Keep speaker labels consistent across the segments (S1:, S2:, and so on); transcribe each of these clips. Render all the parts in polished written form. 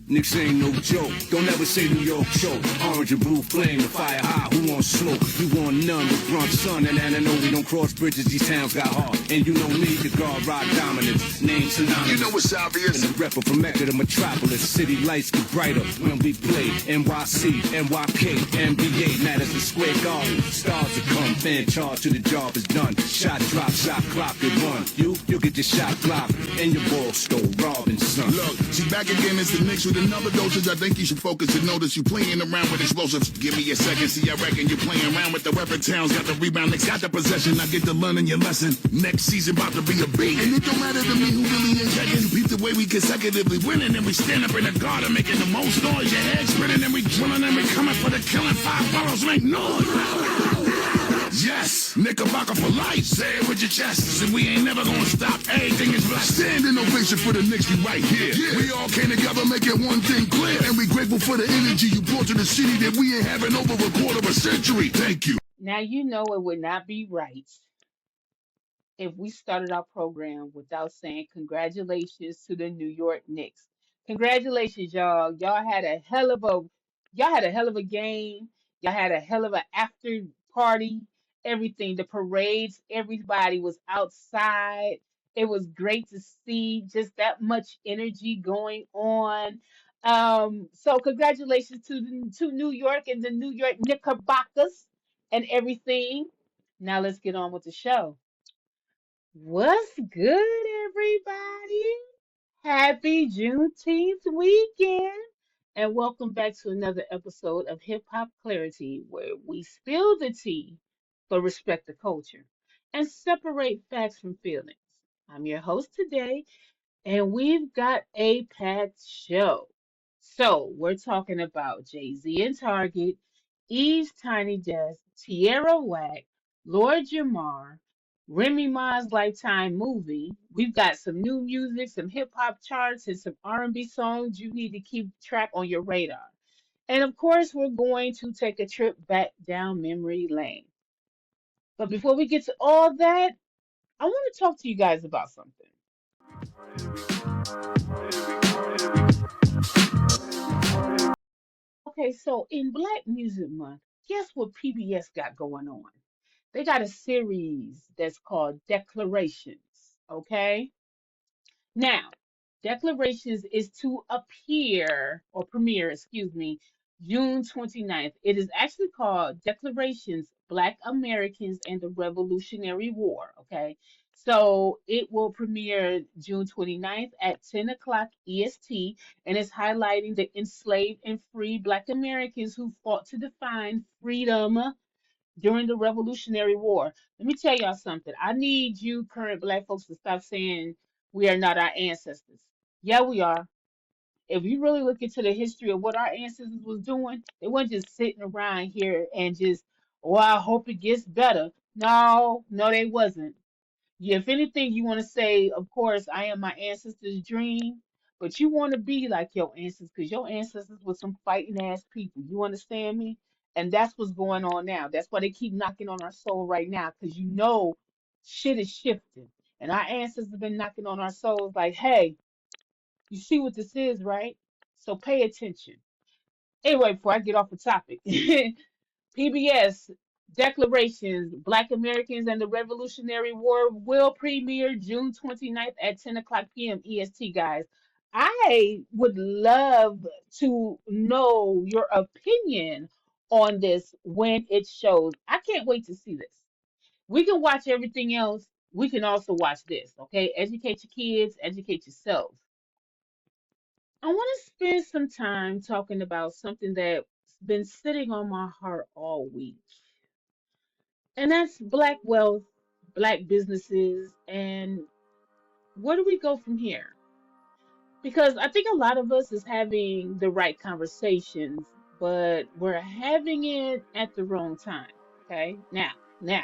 S1: Knicks ain't no joke. Don't ever say New York choke. Orange and blue flame, the fire high. Who want smoke? You want none. With Bronx son and Ananobi don't cross bridges. These towns got hard. And you know me, the guard rock dominance. Name synonymous.
S2: You know what's obvious.
S1: And the rapper from Mecca, the metropolis. City lights get brighter when we play. NYC, NYK, NBA. Now that's the square garden. Stars that come. Fan charge to the job is done. Shot drop, shot clock, it run. You'll get your shot blocked. And your ball stole. Robinson.
S2: Look, she's back again. It's the Knicks with another dosage. I think you should focus and notice you playing around with explosives. Give me a second, see I reckon you playing around with the weapon. Towns got the rebound, Knicks got the possession. I get to learning your lesson. Next season about to be a beat. And it don't matter to me who really ain't checking. Beat the way we consecutively winning and we stand up in the garden making the most noise. Your head spinning and we drilling and we coming for the killing. 5 bottles make noise. Yes, Knickerbocker for life. Say it with your chest. And we ain't never gonna stop. Everything is black. Standing ovation for the Knicks, we right here. Yeah. We all came together making one thing clear. And we grateful for the energy you brought to the city that we ain't having over a quarter of a century. Thank you.
S3: Now, you know it would not be right if we started our program without saying congratulations to the New York Knicks. Congratulations, y'all. Y'all had a hell of a game. Y'all had a hell of an after party. Everything, the parades, everybody was outside. It was great to see just that much energy going on. So congratulations to New York and the New York Knickerbockers and everything. Now let's get on with the show. What's good, everybody? Happy Juneteenth weekend, and welcome back to another episode of Hip Hop Clarity, where we spill the tea but respect the culture and separate facts from feelings. I'm your host today, and we've got a packed show. So, we're talking about Jay-Z and Target, Eve's Tiny Desk, Tierra Whack, Lord Jamar, Remy Ma's Lifetime movie. We've got some new music, some hip hop charts, and some R&B songs you need to keep track on your radar. And of course, we're going to take a trip back down memory lane. But before we get to all that, I want to talk to you guys about something. Okay, so in Black Music Month, guess what PBS got going on? They got a series that's called Declarations, okay? Now, Declarations is to appear or premiere, excuse me, June 29th. It is actually called Declarations Black Americans and the Revolutionary War, okay? So it will premiere June 29th at 10 o'clock EST, and it's highlighting the enslaved and free Black Americans who fought to define freedom during the Revolutionary War. Let me tell y'all something. I need you current Black folks to stop saying we are not our ancestors. Yeah, we are. If you really look into the history of what our ancestors was doing, they weren't just sitting around here and just, oh, I hope it gets better. No, no, they wasn't. Yeah, if anything, you want to say, of course, I am my ancestors' dream, but you want to be like your ancestors because your ancestors were some fighting ass people. You understand me? And that's what's going on now. That's why they keep knocking on our soul right now because you know shit is shifting. And our ancestors have been knocking on our souls like, hey, you see what this is, right? So pay attention. Anyway, before I get off the topic, PBS Declarations Black Americans and the Revolutionary War will premiere June 29th at 10 o'clock p.m. EST, guys. I would love to know your opinion on this when it shows. I can't wait to see this. We can watch everything else. We can also watch this, okay? Educate your kids, educate yourselves. I want to spend some time talking about something that's been sitting on my heart all week. And that's Black wealth, Black businesses, and where do we go from here? Because I think a lot of us is having the right conversations, but we're having it at the wrong time. Okay? Now,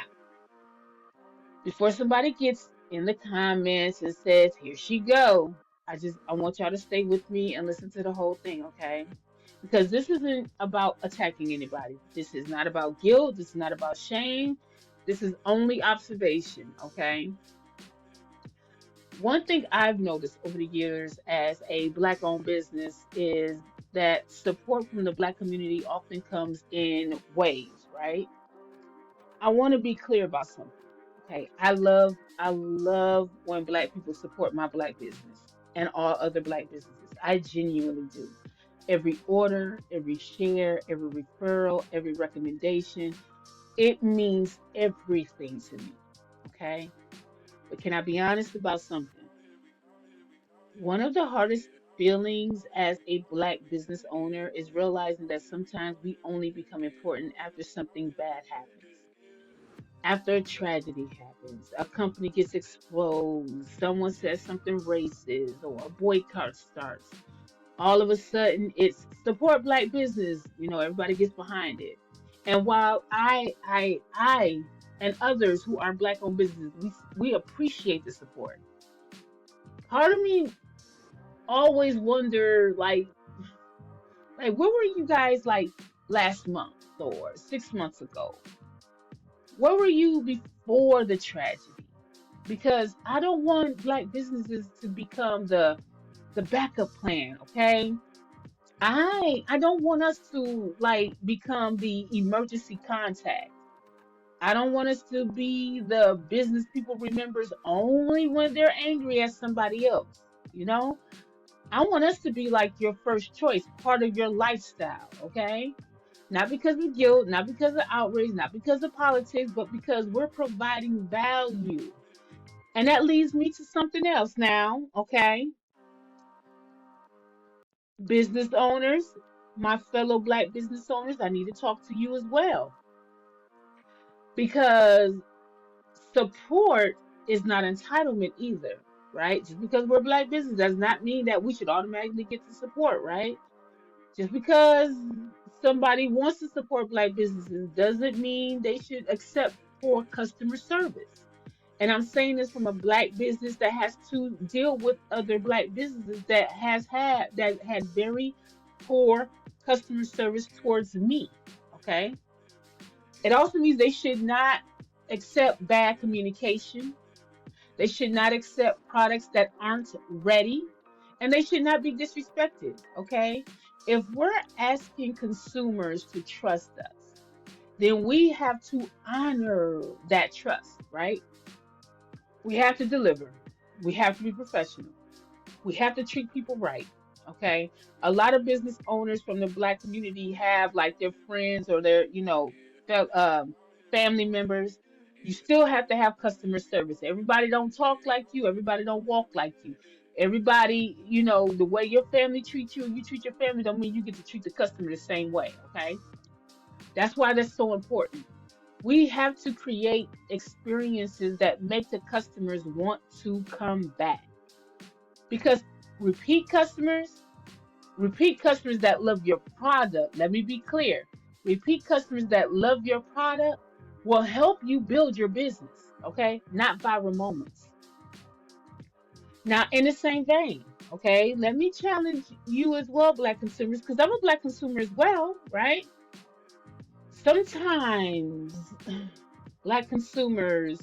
S3: before somebody gets in the comments and says, here she go, I want y'all to stay with me and listen to the whole thing, okay? Because this isn't about attacking anybody. This is not about guilt. This is not about shame. This is only observation, okay? One thing I've noticed over the years as a Black-owned business is that support from the Black community often comes in waves, right? I want to be clear about something. Okay. I love when Black people support my Black business and all other Black businesses. I genuinely do. Every order, every share, every referral, every recommendation, it means everything to me. Okay. But can I be honest about something? One of the hardest feelings as a Black business owner is realizing that sometimes we only become important after something bad happens. After a tragedy happens, a company gets exposed, someone says something racist, or a boycott starts. All of a sudden, it's support Black business. Everybody gets behind it. And while I, and others who are Black-owned businesses, we appreciate the support. Part of me always wonder, like where were you guys like last month or 6 months ago? Where were you before the tragedy? Because I don't want Black businesses to become the backup plan, okay? I don't want us to like become the emergency contact. I don't want us to be the business people remembers only when they're angry at somebody else, you know? I want us to be like your first choice, part of your lifestyle, okay? Not because of guilt, not because of outrage, not because of politics, but because we're providing value. And that leads me to something else now, okay? Business owners, my fellow Black business owners, I need to talk to you as well because support is not entitlement either, right? Just because we're Black business does not mean that we should automatically get the support, right? Just because somebody wants to support Black businesses doesn't mean they should accept poor customer service. And I'm saying this from a Black business that has to deal with other Black businesses that had very poor customer service towards me. Okay. It also means they should not accept bad communication. They should not accept products that aren't ready, and they should not be disrespected. Okay. If we're asking consumers to trust us, then we have to honor that trust, right? We have to deliver. We have to be professional. We have to treat people right. Okay. A lot of business owners from the Black community have like their friends or their, family members. You still have to have customer service. Everybody don't talk like you. Everybody don't walk like you. Everybody, the way your family treats you, you treat your family don't mean you get to treat the customer the same way. Okay. That's why that's so important. We have to create experiences that make the customers want to come back. Because repeat customers, repeat customers that love your product, let me be clear. Repeat customers that love your product will help you build your business, okay? Not viral moments. Now, in the same vein, okay, let me challenge you as well, Black consumers, because I'm a Black consumer as well, right? Sometimes Black consumers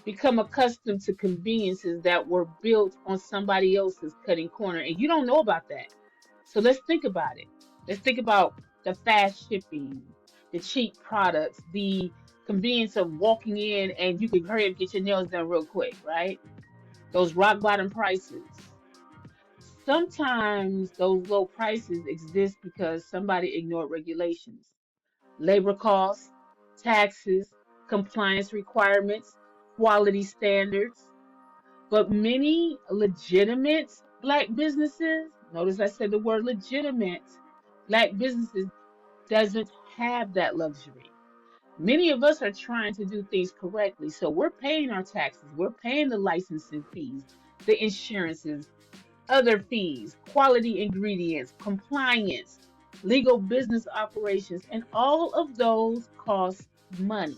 S3: become accustomed to conveniences that were built on somebody else's cutting corner, and you don't know about that. So let's think about it. Let's think about the fast shipping, the cheap products, the convenience of walking in and you can hurry up get your nails done real quick, right? Those rock bottom prices. Sometimes those low prices exist because somebody ignored regulations, labor costs, taxes, compliance requirements, quality standards. But many legitimate Black businesses, notice I said the word legitimate, Black businesses doesn't have that luxury. Many of us are trying to do things correctly. So we're paying our taxes, we're paying the licensing fees, the insurances, other fees, quality ingredients, compliance, legal business operations, and all of those cost money.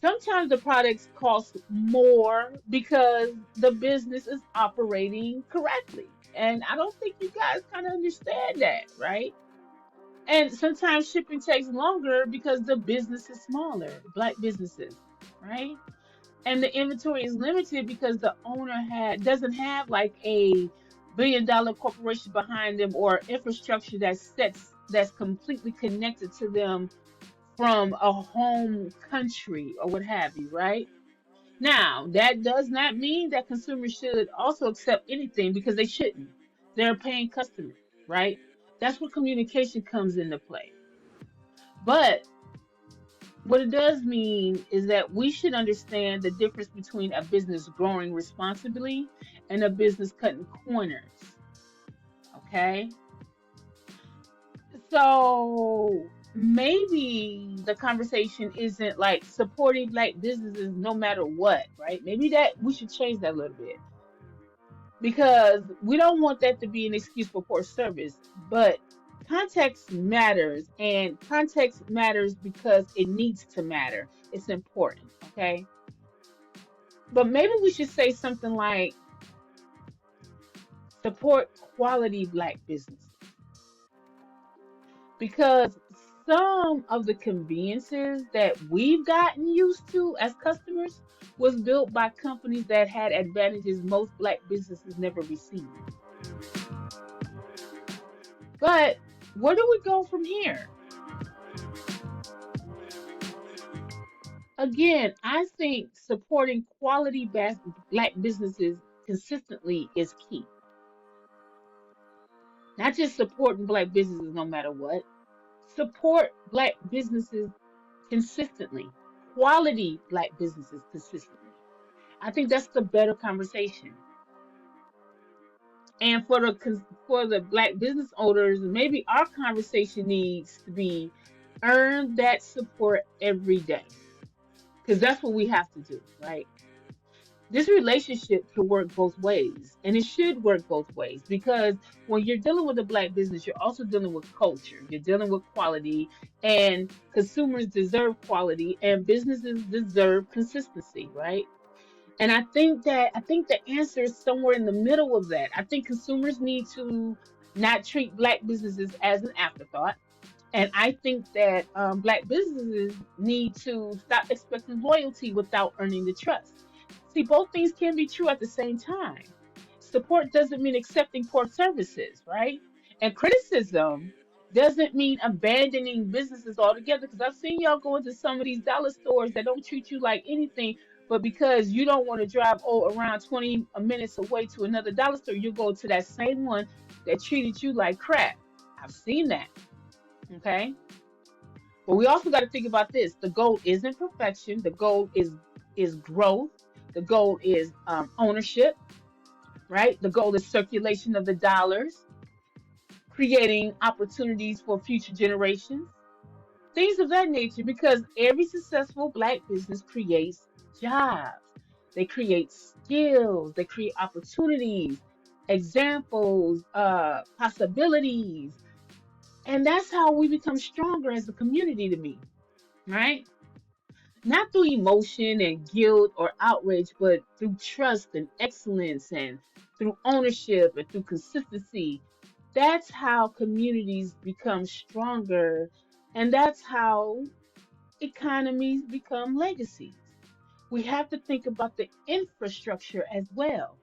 S3: Sometimes the products cost more because the business is operating correctly. And I don't think you guys kind of understand that, right? And sometimes shipping takes longer because the business is smaller, Black businesses, right? And the inventory is limited because the owner doesn't have like a billion-dollar corporation behind them or infrastructure that's completely connected to them from a home country or what have you, right? Now, that does not mean that consumers should also accept anything because they shouldn't. They're a paying customer, right? That's where communication comes into play. But what it does mean is that we should understand the difference between a business growing responsibly and a business cutting corners. Okay. So maybe the conversation isn't like supporting black businesses no matter what, right? Maybe that we should change that a little bit because we don't want that to be an excuse for poor service. But context matters, and context matters because it needs to matter. It's important, okay? But maybe we should say something like support quality black businesses because some of the conveniences that we've gotten used to as customers was built by companies that had advantages most black businesses never received. But where do we go from here? Again, I think supporting quality black businesses consistently is key. Not just supporting black businesses no matter what. Support black businesses consistently. Quality black businesses consistently. I think that's the better conversation. And for the black business owners, maybe our conversation needs to be earn that support every day. Because that's what we have to do, right? This relationship can work both ways, and it should work both ways because when you're dealing with a black business, you're also dealing with culture, you're dealing with quality, and consumers deserve quality, and businesses deserve consistency, right? And I think the answer is somewhere in the middle of that. I think consumers need to not treat black businesses as an afterthought. And I think that black businesses need to stop expecting loyalty without earning the trust. See, both things can be true at the same time. Support doesn't mean accepting poor services, right? And criticism doesn't mean abandoning businesses altogether. Because I've seen y'all go into some of these dollar stores that don't treat you like anything, but because you don't want to drive around 20 minutes away to another dollar store, you go to that same one that treated you like crap. I've seen that. Okay. But we also got to think about this. The goal isn't perfection. The goal is growth. The goal is ownership, right? The goal is circulation of the dollars, creating opportunities for future generations, things of that nature. Because every successful black business creates jobs. They create skills. They create opportunities, examples, possibilities, and that's how we become stronger as a community to me, right? Not through emotion and guilt or outrage, but through trust and excellence and through ownership and through consistency. That's how communities become stronger, and that's how economies become legacies. We have to think about the infrastructure as well.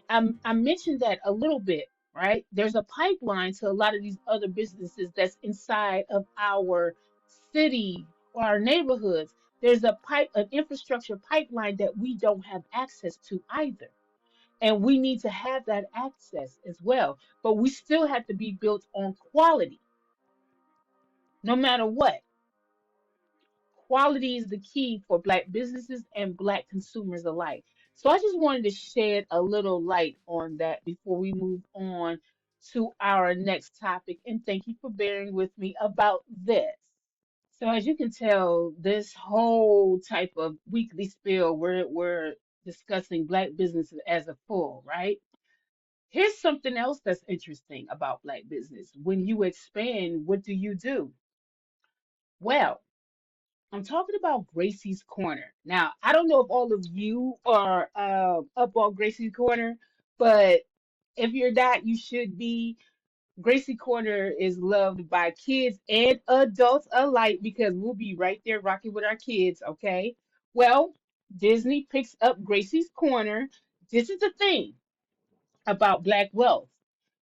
S3: I mentioned that a little bit, right? There's a pipeline to a lot of these other businesses that's inside of our city or our neighborhoods. There's an infrastructure pipeline that we don't have access to either. And we need to have that access as well. But we still have to be built on quality, no matter what. Quality is the key for black businesses and black consumers alike. So I just wanted to shed a little light on that before we move on to our next topic. And thank you for bearing with me about this. So as you can tell, this whole type of weekly spill, we're discussing black businesses as a full, right? Here's something else that's interesting about black business. When you expand, what do you do? Well, I'm talking about Gracie's Corner. Now, I don't know if all of you are up on Gracie's Corner, but if you're not, you should be. Gracie Corner is loved by kids and adults alike because we'll be right there rocking with our kids, okay? Well, Disney picks up Gracie's Corner. This is the thing about Black wealth.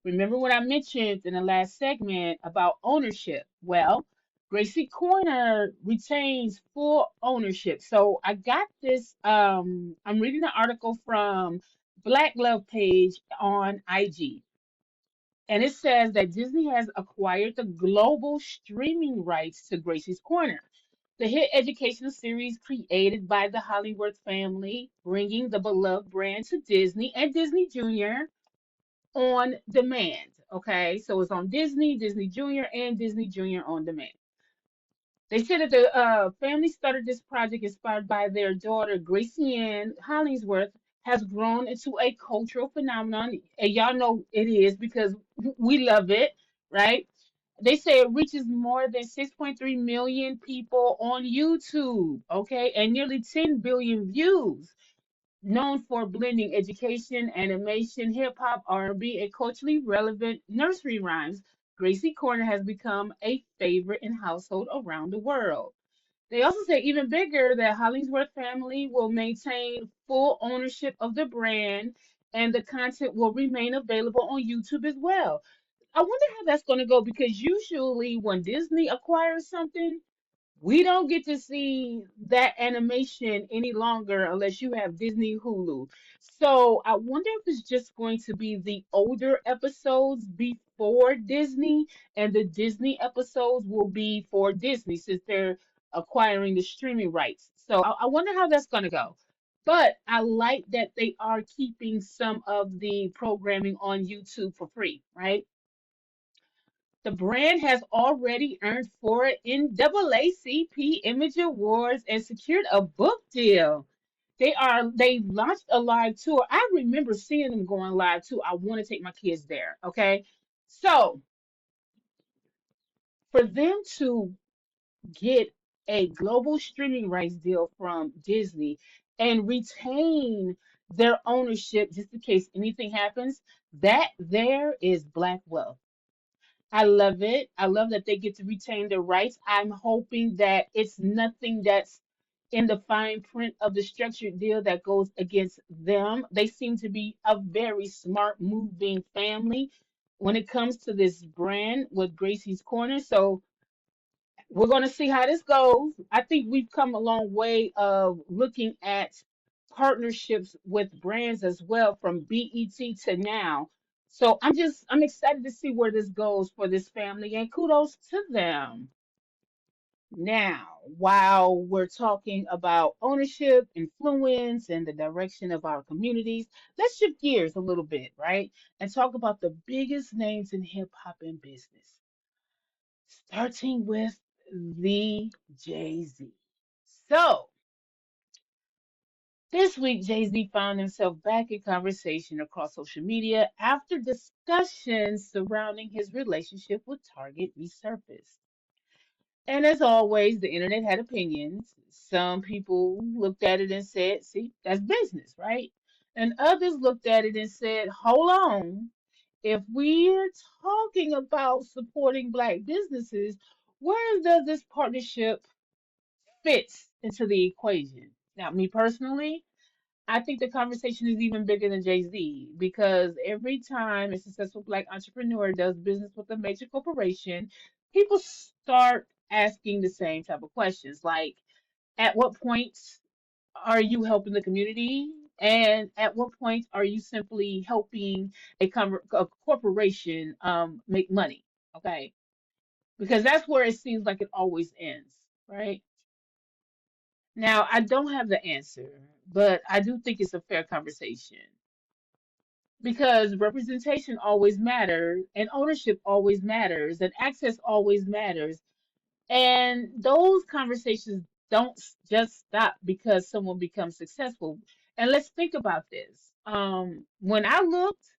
S3: Remember what I mentioned in the last segment about ownership? Well, Gracie Corner retains full ownership. So I got this, I'm reading an article from Black Love page on IG. And it says that Disney has acquired the global streaming rights to Gracie's Corner, the hit educational series created by the Hollywood family, bringing the beloved brand to Disney and Disney Junior on demand. Okay, so it's on Disney, Disney Junior, and Disney Junior on demand. They said that the family started this project inspired by their daughter, Gracie Hollingsworth, has grown into a cultural phenomenon. And y'all know it is because we love it, right? They say it reaches more than 6.3 million people on YouTube, okay, and nearly 10 billion views. Known for blending education, animation, hip hop, R&B, and culturally relevant nursery rhymes, Gracie Corner has become a favorite in households around the world. They also say even bigger that Hollingsworth family will maintain full ownership of the brand and the content will remain available on YouTube as well. I wonder how that's going to go because usually when Disney acquires something, we don't get to see that animation any longer unless you have Disney Hulu. So I wonder if it's just going to be the older episodes before Disney, and the Disney episodes will be for Disney since they're acquiring the streaming rights. So I wonder how that's going to go. But I like that they are keeping some of the programming on YouTube for free, right? The brand has already earned four NAACP Image Awards and secured a book deal. They launched a live tour. I remember seeing them going live too. I want to take my kids there. Okay. So for them to get a global streaming rights deal from Disney and retain their ownership just in case anything happens, that there is black wealth. I love it. I love that they get to retain their rights. I'm hoping that it's nothing that's in the fine print of the structured deal that goes against them. They seem to be a very smart, moving family when it comes to this brand with Gracie's Corner. So we're going to see how this goes. I think we've come a long way of looking at partnerships with brands as well from BET to now. So I'm excited to see where this goes for this family and kudos to them. Now, while we're talking about ownership, influence, and the direction of our communities, let's shift gears a little bit, right? And talk about the biggest names in hip hop and business, starting with the Jay-Z. So, this week, Jay-Z found himself back in conversation across social media after discussions surrounding his relationship with Target resurfaced. And as always, the internet had opinions. Some people looked at it and said, see, that's business, right? And others looked at it and said, hold on, if we're talking about supporting Black businesses, where does this partnership fits into the equation? Now, me personally, I think the conversation is even bigger than Jay-Z because every time a successful Black entrepreneur does business with a major corporation, people start asking the same type of questions like, at what point are you helping the community? And at what point are you simply helping a corporation make money? Okay. Because that's where it seems like it always ends, right? Now, I don't have the answer, but I do think it's a fair conversation because representation always matters, and ownership always matters, and access always matters. And those conversations don't just stop because someone becomes successful. And let's think about this. When I looked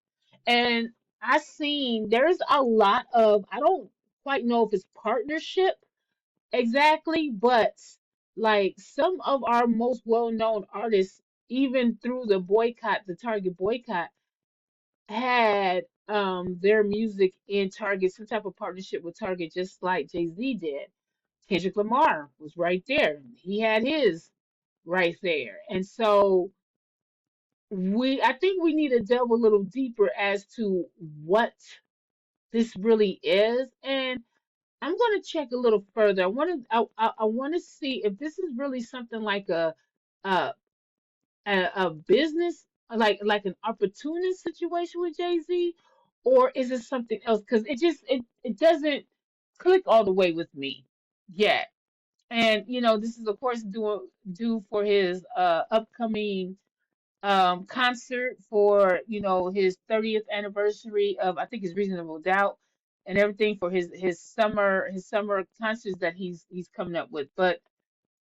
S3: and I seen there's a lot of, I don't quite know if it's partnership exactly, but like some of our most well-known artists, even through the boycott, the Target boycott, had their music in Target, some type of partnership with Target, just like Jay-Z did. Kendrick Lamar was right there. He had his. right there. And so I think we need to delve a little deeper as to what this really is. And I'm going to check a little further. I want to see if this is really something like a a business, like an opportunist situation with Jay-Z, or is it something else? Because it doesn't click all the way with me yet. And this is of course due for his upcoming concert for his 30th anniversary of, I think, his Reasonable Doubt, and everything for his summer concerts that he's coming up with. But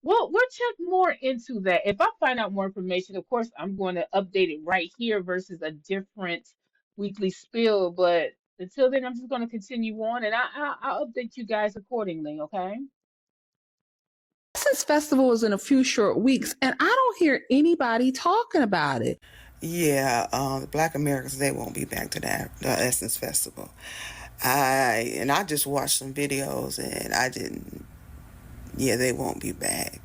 S3: we'll check more into that. If I find out more information, of course I'm going to update it right here versus a different weekly spill. But until then, I'm just going to continue on, and I'll update you guys accordingly. Okay.
S4: Essence Festival is in a few short weeks, and I don't hear anybody talking about it.
S5: Yeah, the Black Americans, they won't be back to the Essence Festival. I just watched some videos and I didn't. Yeah, they won't be back.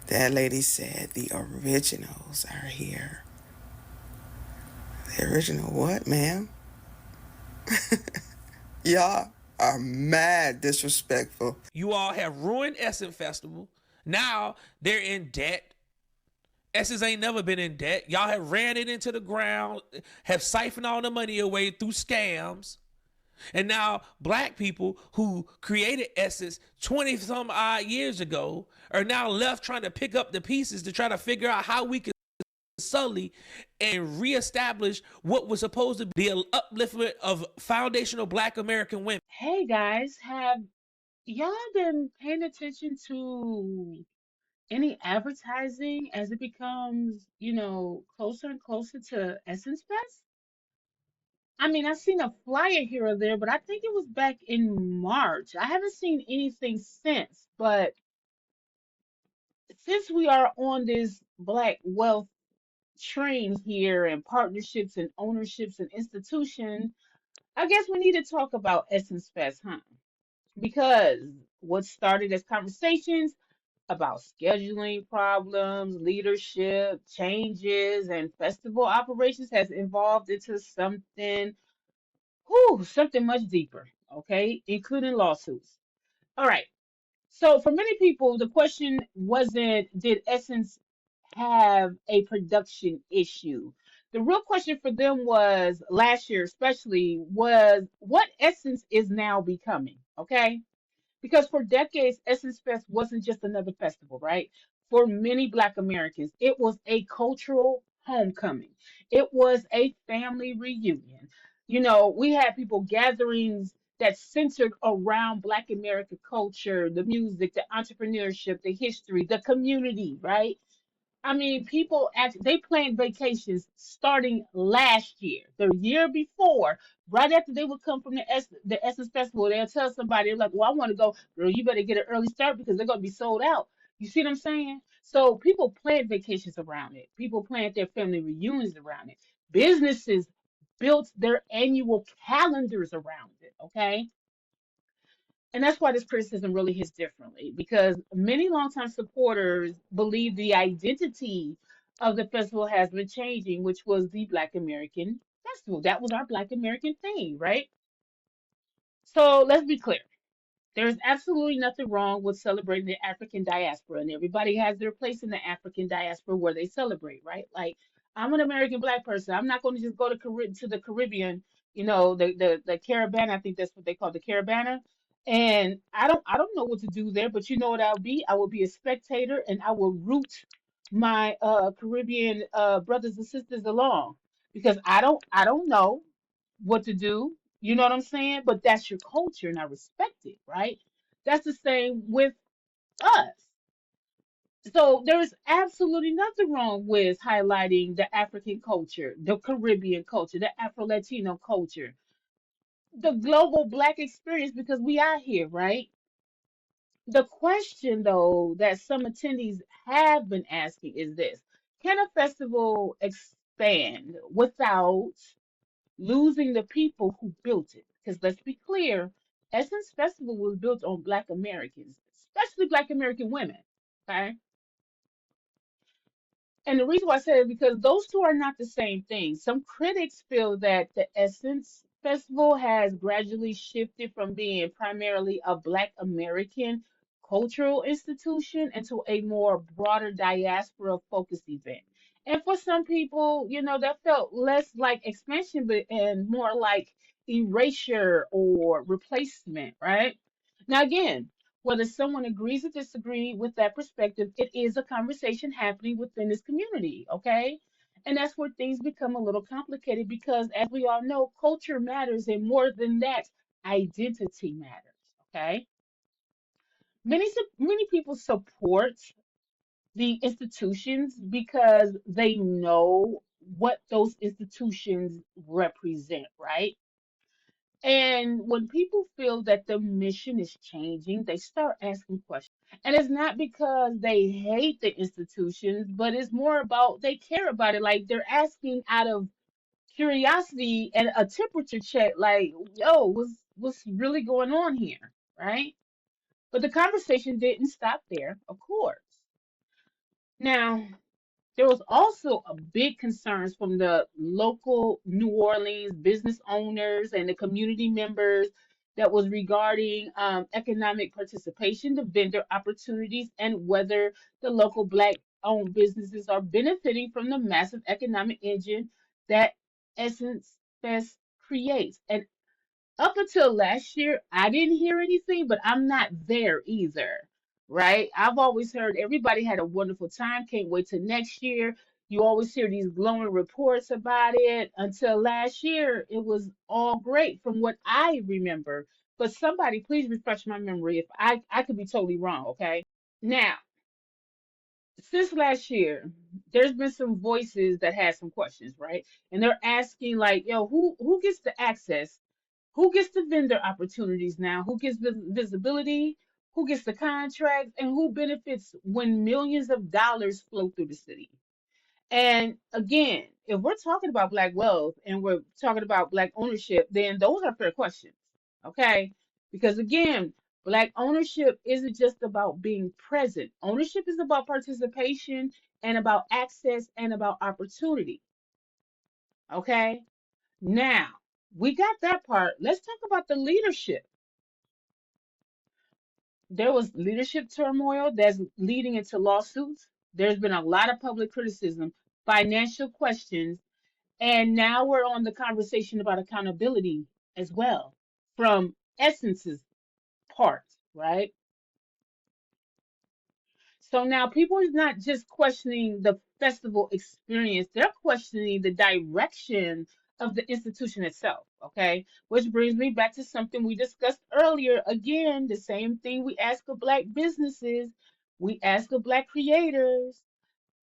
S5: That lady said the originals are here. The original what, ma'am? Y'all are mad disrespectful.
S6: You all have ruined Essence Festival. Now they're in debt. Essence ain't never been in debt. Y'all have ran it into the ground, have siphoned all the money away through scams. And now black people who created Essence 20 some odd years ago are now left trying to pick up the pieces to try to figure out how we can sully and reestablish what was supposed to be the upliftment of foundational Black American women.
S3: Hey guys, have y'all been paying attention to any advertising as it becomes, closer and closer to Essence Fest? I mean, I've seen a flyer here or there, but I think it was back in March. I haven't seen anything since. But since we are on this Black wealth train here, and partnerships and ownerships and institutions, I guess we need to talk about Essence Fest, huh? Because what started as conversations about scheduling problems, leadership changes, and festival operations has evolved into something much deeper, okay, including lawsuits. All right. So for many people, the question wasn't, did Essence have a production issue? The real question for them was, last year especially, was what Essence is now becoming, okay? Because for decades, Essence Fest wasn't just another festival, right? For many Black Americans, it was a cultural homecoming. It was a family reunion. We had people gatherings that centered around Black American culture, the music, the entrepreneurship, the history, the community, right? I mean, people they planned vacations starting last year, the year before, right after they would come from the Essence Festival. They'll tell somebody, they're like, "Well, I want to go, girl. You better get an early start because they're gonna be sold out." You see what I'm saying? So people planned vacations around it. People planned their family reunions around it. Businesses built their annual calendars around it. Okay, and that's why this criticism really hits differently, because many longtime supporters believe the identity of the festival has been changing, which was the Black American Festival. That was our Black American thing, right? So let's be clear. There's absolutely nothing wrong with celebrating the African diaspora, and everybody has their place in the African diaspora where they celebrate, right? Like, I'm an American Black person. I'm not going to just go to the Caribbean, the Caribbean. I think that's what they call the Caribbean. And I don't know what to do there, but you know what I'll be? I will be a spectator, and I will root my Caribbean brothers and sisters along, because I don't know what to do. You know what I'm saying? But that's your culture, and I respect it, right? That's the same with us. So there is absolutely nothing wrong with highlighting the African culture, the Caribbean culture, the Afro Latino culture, the global Black experience, because we are here, right? The question, though, that some attendees have been asking is this: can a festival expand without losing the people who built it? Because let's be clear, Essence Festival was built on Black Americans, especially Black American women. Okay. And the reason why I say it is because those two are not the same thing. Some critics feel that the Essence Festival has gradually shifted from being primarily a Black American cultural institution into a more broader diaspora focused event. And for some people, that felt less like expansion, but and more like erasure or replacement, right? Now, again, whether someone agrees or disagrees with that perspective, it is a conversation happening within this community, okay? And that's where things become a little complicated because, as we all know, culture matters, and more than that, identity matters, okay? Many people support the institutions because they know what those institutions represent, right? And when people feel that the mission is changing, they start asking questions. And it's not because they hate the institutions, but it's more about they care about it. Like they're asking out of curiosity and a temperature check, like, yo, what's really going on here? Right? But the conversation didn't stop there, of course. Now, there was also a big concerns from the local New Orleans business owners and the community members that was regarding economic participation, the vendor opportunities, and whether the local Black-owned businesses are benefiting from the massive economic engine that Essence Fest creates. And up until last year, I didn't hear anything, but I'm not there either, right? I've always heard everybody had a wonderful time, can't wait till next year. You always hear these glowing reports about it. Until last year, it was all great from what I remember. But somebody, please refresh my memory if I could be totally wrong, okay? Now, since last year, there's been some voices that had some questions, right? And they're asking like, yo, who gets the access? Who gets the vendor opportunities now? Who gets visibility? Who gets the contracts? And who benefits when millions of dollars flow through the city? And again, if we're talking about Black wealth and we're talking about Black ownership, then those are fair questions. Okay? Because again, Black ownership isn't just about being present. Ownership is about participation and about access and about opportunity. Okay? Now, we got that part. Let's talk about the leadership. There was leadership turmoil that's leading into lawsuits. There's been a lot of public criticism, financial questions, and now we're on the conversation about accountability as well from Essence's part, right? So now people are not just questioning the festival experience, they're questioning the direction of the institution itself. Okay. Which brings me back to something we discussed earlier. Again, the same thing we ask of Black businesses, we ask of Black creators,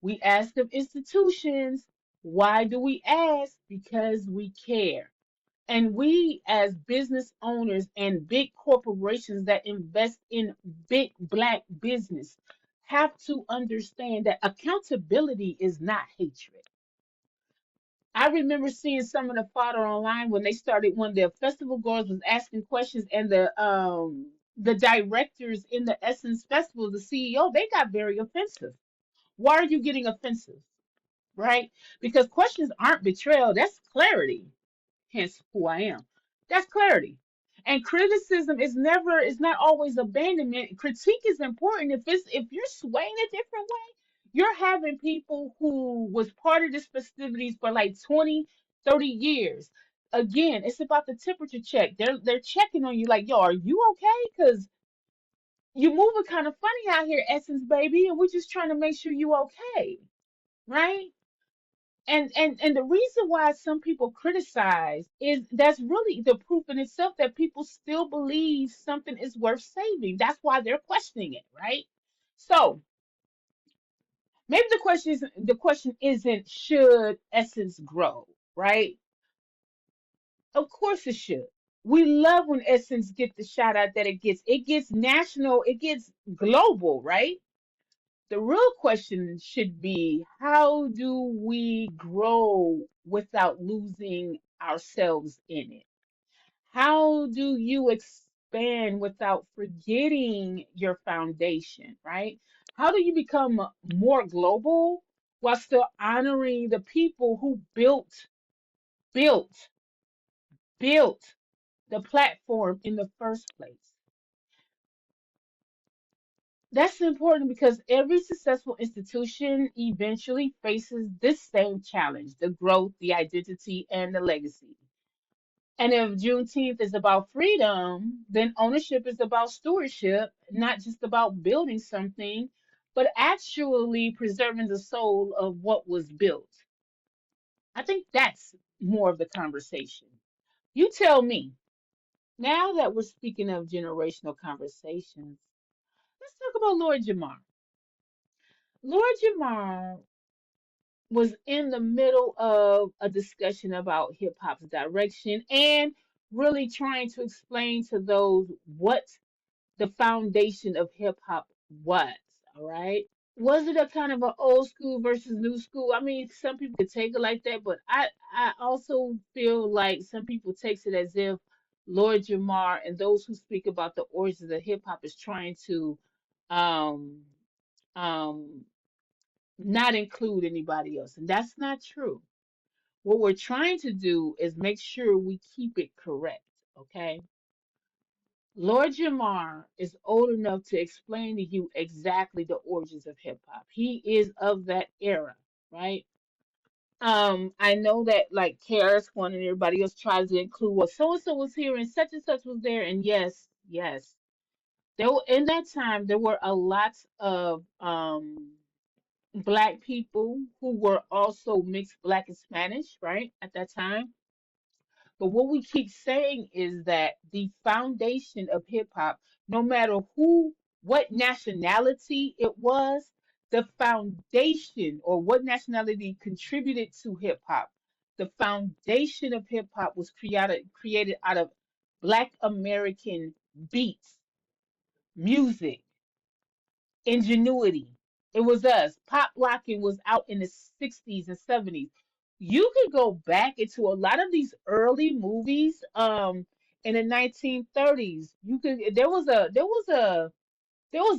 S3: we ask of institutions. Why do we ask? Because we care. And we, as business owners and big corporations that invest in big Black business, have to understand that accountability is not hatred. I remember seeing some of the fodder online when they started when the festival goers was asking questions and the directors in the Essence Festival, the CEO, they got very offensive. Why are you getting offensive? Right? Because questions aren't betrayal, that's clarity. Hence who I am. That's clarity. And criticism is not always abandonment. Critique is important. If you're swaying a different way, you're having people who was part of this festivities for like 20, 30 years. Again, it's about the temperature check. They're checking on you like, yo, are you okay? Because you moving kind of funny out here, Essence baby, and we're just trying to make sure you okay, right? And the reason why some people criticize is that's really the proof in itself that people still believe something is worth saving. That's why they're questioning it, right? So maybe the question isn't should Essence grow, right? Of course it should. We love when Essence gets the shout out that it gets. It gets national, it gets global, right? The real question should be how do we grow without losing ourselves in it? How do you expand without forgetting your foundation, right? How do you become more global while still honoring the people who built, built the platform in the first place. That's important because every successful institution eventually faces this same challenge: the growth, the identity, and the legacy. And if Juneteenth is about freedom, then ownership is about stewardship, not just about building something, but actually preserving the soul of what was built. I think that's more of the conversation. You tell me. Now that we're speaking of generational conversations, let's talk about Lord Jamar. Lord Jamar was in the middle of a discussion about hip hop's direction and really trying to explain to those what the foundation of hip hop was. All right. Was it a kind of an old school versus new school? I mean, some people could take it like that, but I also feel like some people takes it as if Lord Jamar and those who speak about the origins of hip hop is trying to um um not include anybody else, and that's not true. What we're trying to do is make sure we keep it correct, okay? Lord Jamar is old enough to explain to you exactly the origins of hip hop. He is of that era, right? I know that like KRS One and everybody else tries to include, well, so and so was here and such was there, and yes, yes, there were, in that time there were a lot of black people who were also mixed black and Spanish, right, at that time. But what we keep saying is that the foundation of hip hop, no matter who, what nationality it was, the foundation or what nationality contributed to hip hop, the foundation of hip hop was created out of Black American beats, music, ingenuity. It was us. Pop locking was out in the 60s and 70s. You could go back into a lot of these early movies in the 1930s. You could there was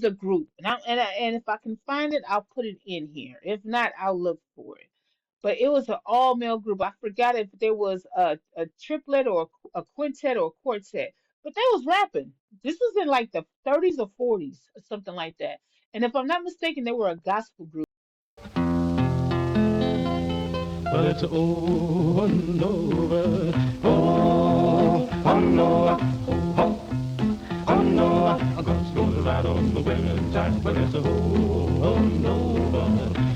S3: a group, and if I can find it, I'll put it in here. If not, I'll look for it. But it was an all male group. I forgot if there was a triplet or a quintet or a quartet, but they was rapping. This was in like the 30s or 40s or something like that. And if I'm not mistaken, they were a gospel group.
S7: Well, it's over and over. Oh, oh no, oh, oh no, I'm gonna ride on the women's side. Well, it's over and over.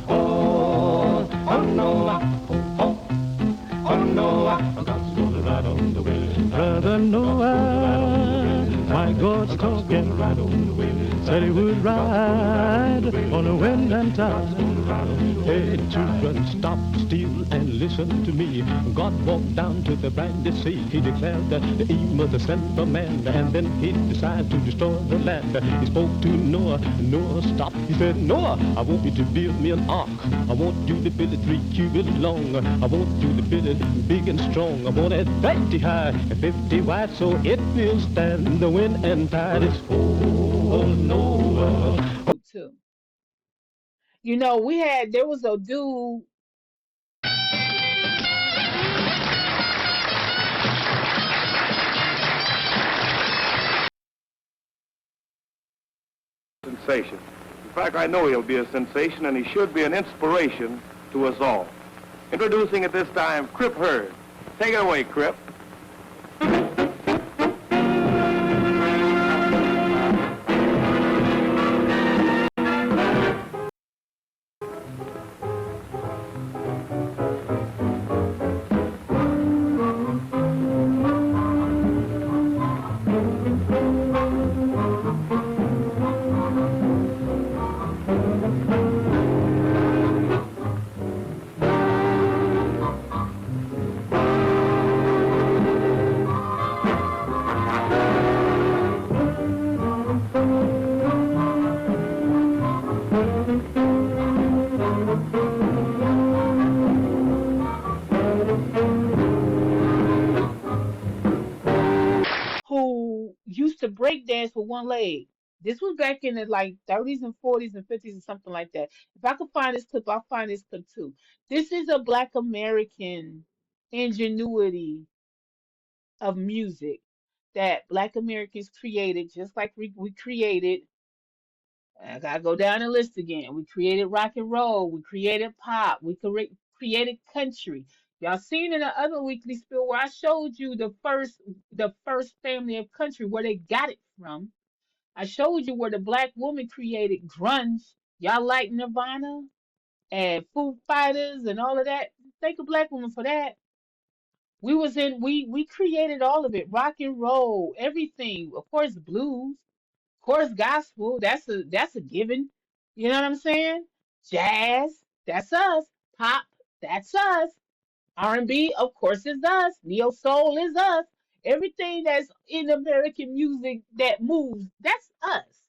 S7: Oh, oh no, oh, oh no, I'm gonna ride on the women's side. Brother Noah, my God's talking, ride on the women's side. Said he would ride on the wind and tide. Hey, children, stop still and listen to me. God walked down to the briny sea. He declared that he must send for man, and then he decided to destroy the land. He spoke to Noah. Noah stopped. He said, Noah, I want you to build me an ark. I want you to build it 3 cubits long. I want you to build it big and strong. I want it 30 high and 50 wide, so it will stand the wind and tide. It's full Noah.
S3: Too. There was a dude.
S8: Sensation. In fact, I know he'll be a sensation, and he should be an inspiration to us all. Introducing at this time, Crip Hurd. Take it away, Crip.
S3: Who used to break dance with one leg. This was back in the like 30s and 40s and 50s and something like that. If I could find this clip, I'll find this clip too. This is a Black American ingenuity of music that Black Americans created, just like we created. I gotta go down the list again. We created rock and roll. We created pop. We created country. Y'all seen in the other weekly spiel where I showed you the first family of country where they got it from. I showed you where the black woman created grunge. Y'all like Nirvana and Foo Fighters and all of that. Thank a black woman for that. We created all of it. Rock and roll, everything. Of course, blues, of course, gospel. That's a given. You know what I'm saying? Jazz, that's us. Pop, that's us. R&B, of course, is us. Neo soul is us. Everything that's in American music that moves, that's us.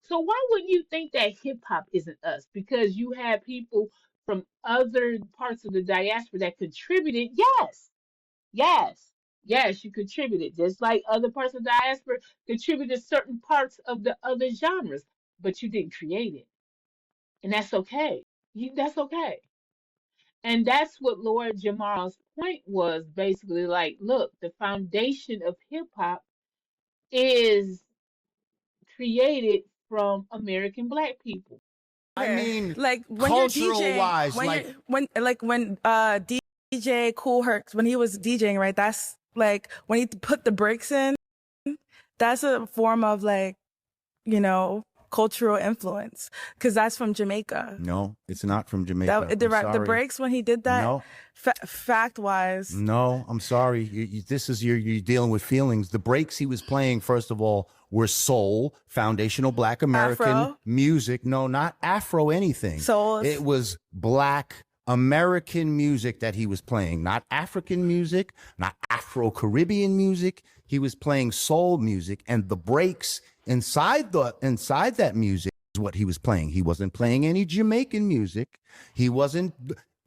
S3: So why wouldn't you think that hip hop isn't us? Because you have people from other parts of the diaspora that contributed. Yes, yes, yes, you contributed. Just like other parts of the diaspora contributed certain parts of the other genres, but you didn't create it, and that's okay. That's okay. And that's what Lord Jamal's point was basically like, look, the foundation of hip hop is created from American black people.
S9: I mean,
S10: like when
S9: cultural
S10: you're DJing,
S9: wise,
S10: when
S9: like
S10: when DJ Cool Herc, when he was DJing, right? That's like when he put the breaks in. That's a form of like, cultural influence because that's from Jamaica.
S9: no, it's not from Jamaica. I'm
S10: The
S9: sorry.
S10: breaks when he did that.
S9: No.
S10: Fact wise,
S9: No, I'm sorry. This is you're dealing with feelings. The breaks he was playing, first of all, were soul, foundational Black American
S10: Afro?
S9: music. No, not Afro anything.
S10: Soul.
S9: It was Black American music that he was playing, not African music, not Afro-Caribbean music. He was playing soul music, and the breaks inside that music is what he was playing. He wasn't playing any Jamaican music. He wasn't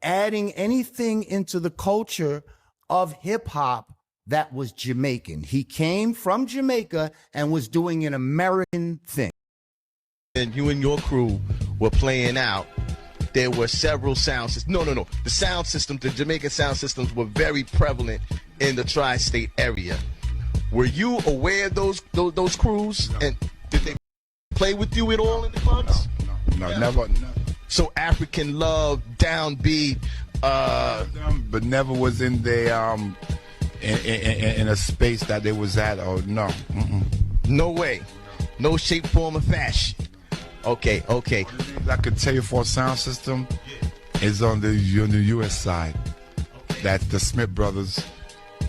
S9: adding anything into the culture of hip hop that was Jamaican. He came from Jamaica and was doing an American thing.
S11: And you and your crew were playing out, there were several sound systems. No. The sound system, the Jamaican sound systems were very prevalent in the tri-state area. Were you aware of those crews? No. And did they play with you at all in the clubs?
S2: No, never.
S11: So African love, downbeat,
S2: But never was in the in a space that they was at. Or no. Mm-mm.
S11: No way. No shape, form, or fashion. Okay.
S2: I could tell you for a sound system is on the U.S. side. That the Smith brothers,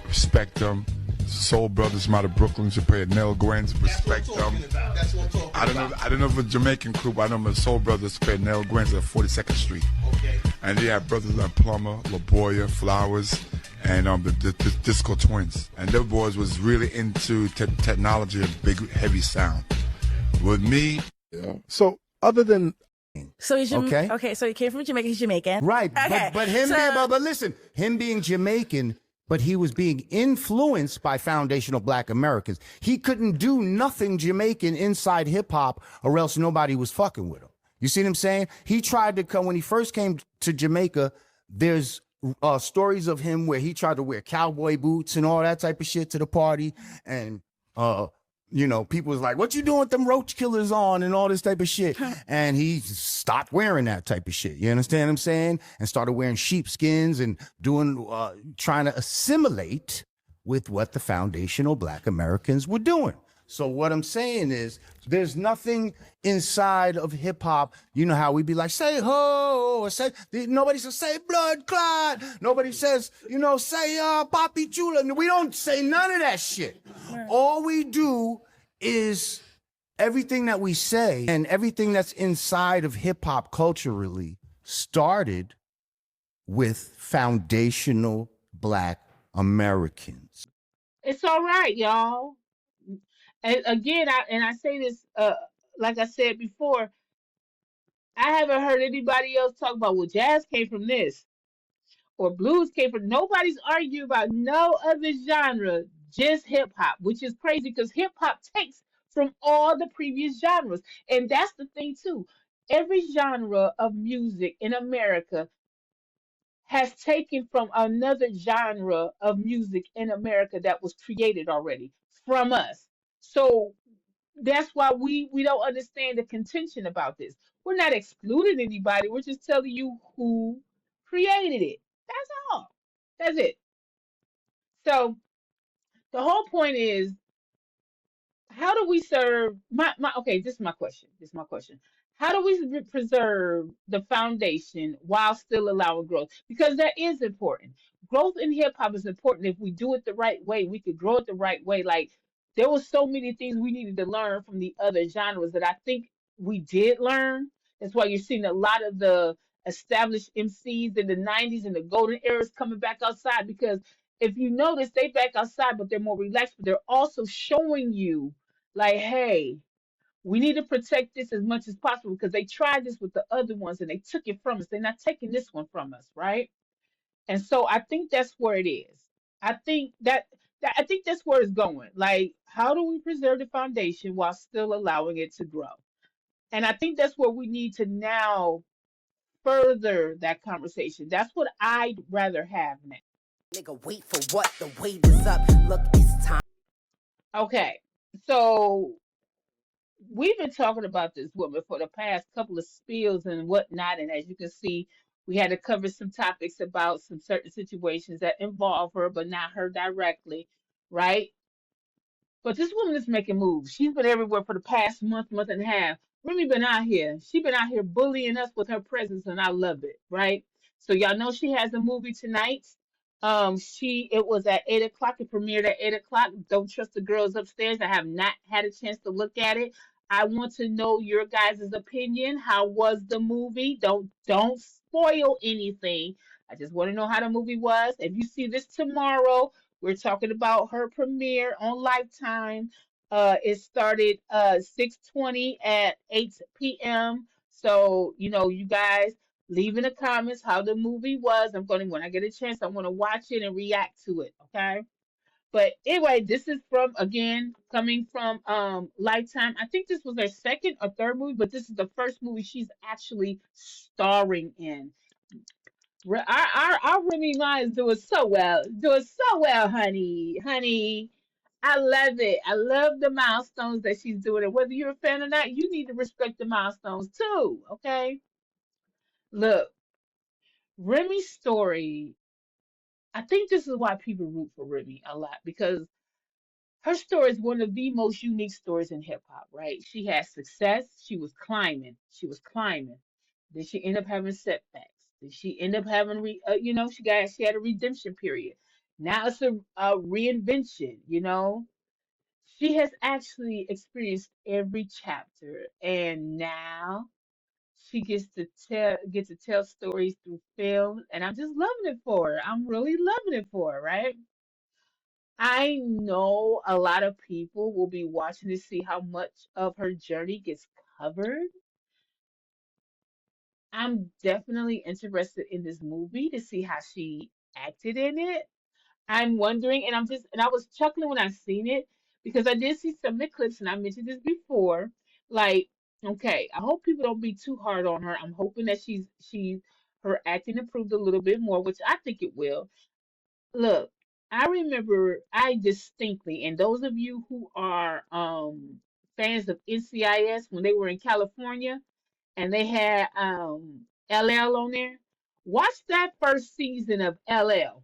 S2: respect them. Soul Brothers from out of Brooklyn, should play at Nell Gwen's, respect them. I don't know if it's a Jamaican crew, but I know the Soul Brothers play at Nell Gwen's at 42nd Street.
S11: Okay.
S2: And they have brothers like Plummer, LaBoya, Flowers, and the Disco Twins. And their boys was really into technology and big, heavy sound. With me,
S12: So other than
S10: so he's
S9: Okay.
S10: Okay, so he came from Jamaica. He's Jamaican,
S9: Right.
S10: Okay,
S9: But him but listen, him being Jamaican, but he was being influenced by foundational Black Americans. He couldn't do nothing Jamaican inside hip hop or else nobody was fucking with him. You see what I'm saying? He tried to come, when he first came to Jamaica, there's stories of him where he tried to wear cowboy boots and all that type of shit to the party. And, people was like, what you doing with them roach killers on and all this type of shit? And he stopped wearing that type of shit. You understand what I'm saying? And started wearing sheepskins and trying to assimilate with what the foundational Black Americans were doing. So what I'm saying is there's nothing inside of hip hop. You know how we be like, say ho, or say, nobody says say blood clot. Nobody says, say Papi Chula. We don't say none of that shit. All we do is everything that we say and everything that's inside of hip hop culturally started with foundational Black Americans.
S3: It's all right, y'all. And again, I say this, like I said before, I haven't heard anybody else talk about, well, jazz came from this or blues came from. Nobody's arguing about no other genre, just hip hop, which is crazy because hip hop takes from all the previous genres. And that's the thing too. Every genre of music in America has taken from another genre of music in America that was created already from us. So that's why we don't understand the contention about this. We're not excluding anybody. We're just telling you who created it. That's all. That's it. So the whole point is, how do we serve my okay, this is my question. This is my question. How do we preserve the foundation while still allowing growth? Because that is important. Growth in hip hop is important. If we do it the right way, we could grow it the right way. Like, there was so many things we needed to learn from the other genres that I think we did learn. That's why you're seeing a lot of the established MCs in the 90s and the golden eras coming back outside, because if you notice, they back outside, but they're more relaxed, but they're also showing you, like, hey, we need to protect this as much as possible, because they tried this with the other ones and they took it from us. They're not taking this one from us, right? And so I think that's where it is. I think I think that's where it's going. Like, how do we preserve the foundation while still allowing it to grow? And I think that's where we need to now further that conversation. That's what I'd rather have now.
S13: Nigga, wait for what? The wait is up. Look, it's time.
S3: Okay, so we've been talking about this woman for the past couple of spills and whatnot, and as you can see, we had to cover some topics about some certain situations that involve her, but not her directly, right? But this woman is making moves. She's been everywhere for the past month, month and a half. Remy been out here. She been out here bullying us with her presence, and I love it, right? So y'all know she has a movie tonight. It was at 8 o'clock. It premiered at 8 o'clock. Don't trust the girls upstairs. I have not had a chance to look at it. I want to know your guys' opinion. How was the movie? Don't spoil anything. I just want to know how the movie was. If you see this tomorrow, we're talking about her premiere on Lifetime. It started 6:20 at 8 p.m. So, you guys leave in the comments how the movie was. When I get a chance, I want to watch it and react to it. Okay. But anyway, this is coming from Lifetime. I think this was her second or third movie, but this is the first movie she's actually starring in. Our Remy Ma is doing so well, honey. I love it. I love the milestones that she's doing, and whether you're a fan or not, you need to respect the milestones too. Okay, look, Remy's story. I think this is why people root for Remy a lot, because her story is one of the most unique stories in hip hop, right? She had success. She was climbing. She was climbing. Then she ended up having setbacks. Then she ended up having, she had a redemption period. Now it's a reinvention. She has actually experienced every chapter, and now she gets to tell stories through film, and I'm just loving it for her. I'm really loving it for her, right? I know a lot of people will be watching to see how much of her journey gets covered. I'm definitely interested in this movie to see how she acted in it. I'm wondering, and I was chuckling when I seen it, because I did see some of the clips, and I mentioned this before. Like, okay, I hope people don't be too hard on her. I'm hoping that her acting improved a little bit more, which I think it will. Look, I remember I distinctly, and those of you who are fans of NCIS, when they were in California and they had LL on there, watch that first season of LL,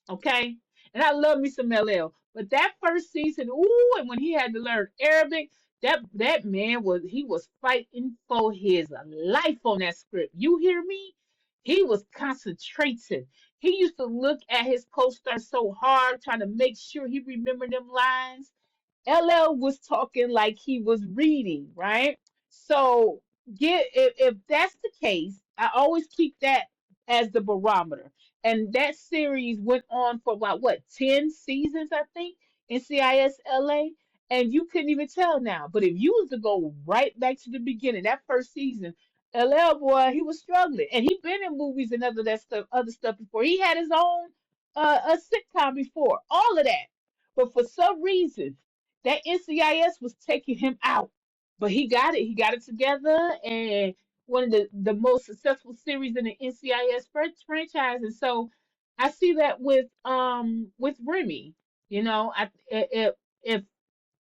S3: okay? And I love me some LL, but that first season, ooh, and when he had to learn Arabic, that man was fighting for his life on that script. You hear me? He was concentrating. He used to look at his co-star so hard, trying to make sure he remembered them lines. LL was talking like he was reading, right? So if that's the case, I always keep that as the barometer. And that series went on for about 10 seasons, I think, in CIS LA. And you couldn't even tell now. But if you was to go right back to the beginning, that first season, LL boy, he was struggling. And he been in movies and other stuff before. He had his own a sitcom before, all of that. But for some reason, that NCIS was taking him out, but he got it. He got it together, and one of the most successful series in the NCIS franchise. And so I see that with Remy. You know, if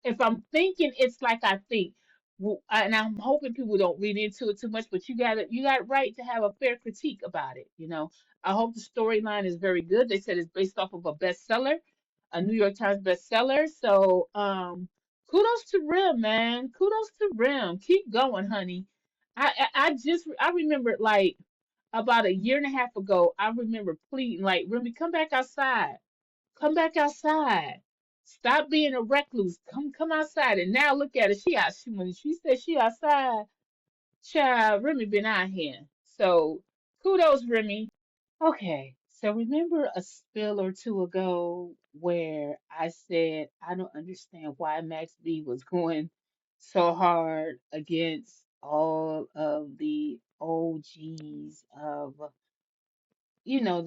S3: if I'm thinking it's like I think, and I'm hoping people don't read into it too much, but you got right to have a fair critique about it. You know, I hope the storyline is very good. They said it's based off of a bestseller, a New York Times bestseller. So, kudos to Rim, man. Kudos to Rim. Keep going, honey. I remember like about a year and a half ago. I remember pleading like, Remy, come back outside. Come back outside. Stop being a recluse. Come outside. And now look at her. When she said she outside, child, Remy been out here. So kudos, Remy. Okay. So remember a spill or two ago where I said I don't understand why Max B was going so hard against all of the OGs of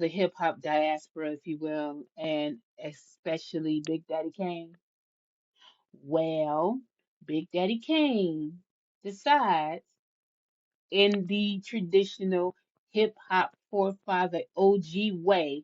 S3: the hip hop diaspora, if you will, and especially Big Daddy Kane. Well, Big Daddy Kane decides in the traditional hip hop forefather OG way,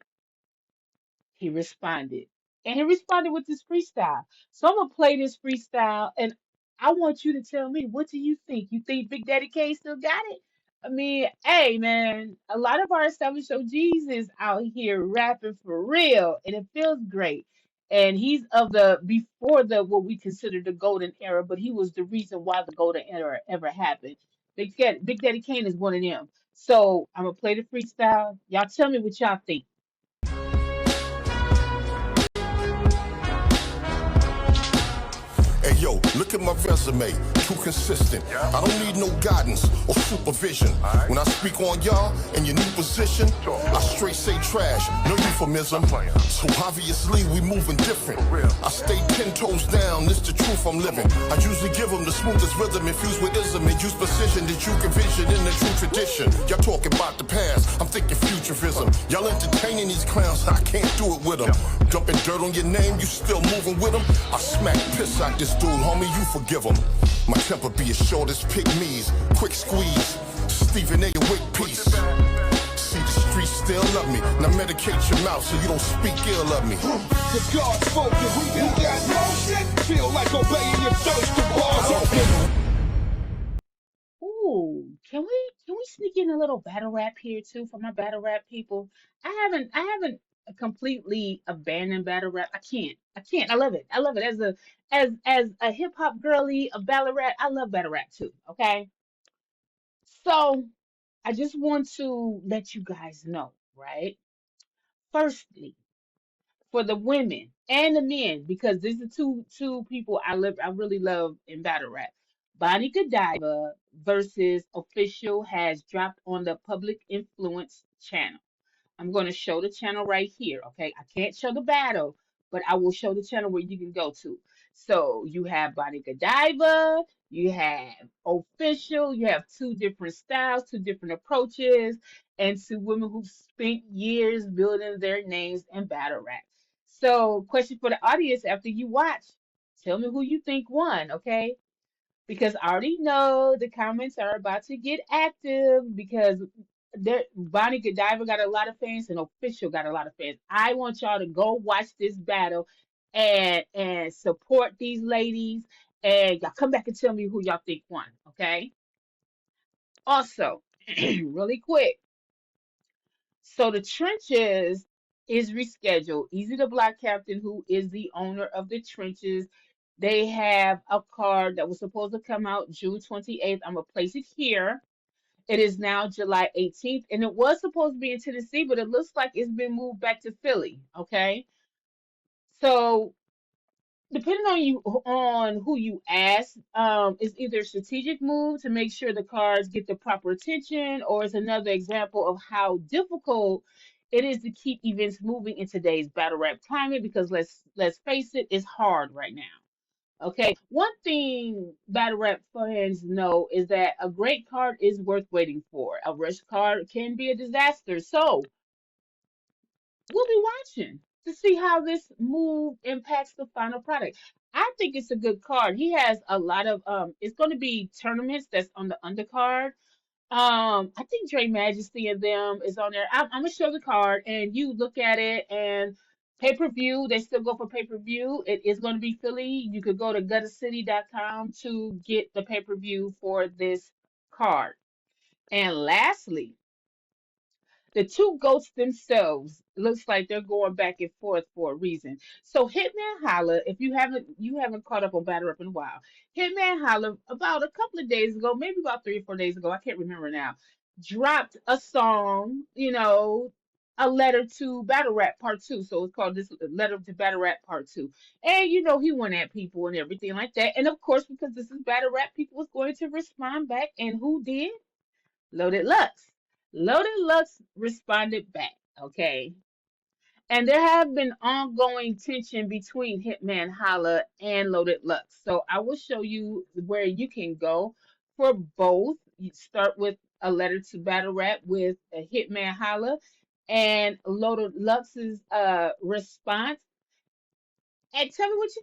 S3: he responded. And he responded with this freestyle. So I'm gonna play this freestyle and I want you to tell me, what do you think? You think Big Daddy Kane still got it? I mean, hey man, a lot of our established OGs is out here rapping for real and it feels great. And he's of the before the what we consider the golden era, but he was the reason why the golden era ever happened. Big Daddy Kane is one of them. So I'm gonna play the freestyle. Y'all tell me what y'all think.
S14: Hey yo, look at my resume, too consistent. I don't need no guidance or supervision. When I speak on y'all in your new position, I straight say trash, no euphemism. So obviously we moving different. I stay 10 toes down, this the truth I'm living. I usually give them the smoothest rhythm infused with ism and use precision that you can vision in the true tradition. Y'all talking about the past, I'm thinking futurism. Y'all entertaining these clowns, I can't do it with them. Dumping dirt on your name, you still moving with them? I smack piss out this dude, homie, you forgive him. My temper be as short as pygmies, quick squeeze, Stephen A. Wick piece. See the streets still love me, now medicate your mouth so you don't speak ill of me.
S15: The God spoken, we got motion, feel like obeying your thirst, the bars open.
S3: Ooh, can we sneak in a little battle rap here too for my battle rap people? I haven't completely abandoned battle rap. I can't. I love it. I love it as a hip hop girly, a battle rap. I love battle rap too. Okay, so I just want to let you guys know, right? Firstly, for the women and the men, because these are two people I really love in battle rap. Bonnie Godiva versus Official has dropped on the Public Influence channel. I'm going to show the channel right here, okay? I can't show the battle, but I will show the channel where you can go to. So you have Bonnie Godiva, you have Official, you have two different styles, two different approaches, and two women who've spent years building their names in battle rap. So, question for the audience after you watch, tell me who you think won, okay? Because I already know the comments are about to get active because Bonnie Godiva got a lot of fans and Official got a lot of fans. I want y'all to go watch this battle and support these ladies and y'all come back and tell me who y'all think won, okay? Also, really quick. So the trenches is rescheduled. Easy the Black Captain, who is the owner of the trenches, they have a card that was supposed to come out June 28th. I'm gonna place it here. It is now July 18th, and it was supposed to be in Tennessee, but it looks like it's been moved back to Philly. Okay, so depending on who you ask, it's either a strategic move to make sure the cards get the proper attention, or it's another example of how difficult it is to keep events moving in today's battle rap climate. Because let's face it, it's hard right now. Okay, one thing battle rap fans know is that a great card is worth waiting for. A rush card can be a disaster. So we'll be watching to see how this move impacts the final product. I think it's a good card. He has a lot of it's going to be tournaments that's on the undercard. I think Dre Majesty and them is on there. I'm gonna show the card and you look at it and pay-per-view. They still go for pay-per-view. It is going to be Philly. You could go to guttercity.com to get the pay-per-view for this card. And lastly, the two goats themselves looks like they're going back and forth for a reason. So Hitman Holla, if you haven't caught up on Battle Rap in a while, Hitman Holla about a couple of days ago, maybe about 3 or 4 days ago, I can't remember now, dropped a song, a letter to Battle Rap Part Two. So it's called this letter to Battle Rap Part Two. And he went at people and everything like that. And of course, because this is Battle Rap, people was going to respond back. And who did? Loaded Lux. Loaded Lux responded back, okay? And there have been ongoing tension between Hitman Holla and Loaded Lux. So I will show you where you can go for both. You start with a letter to Battle Rap with a Hitman Holla and Loaded Lux's response. And tell me what you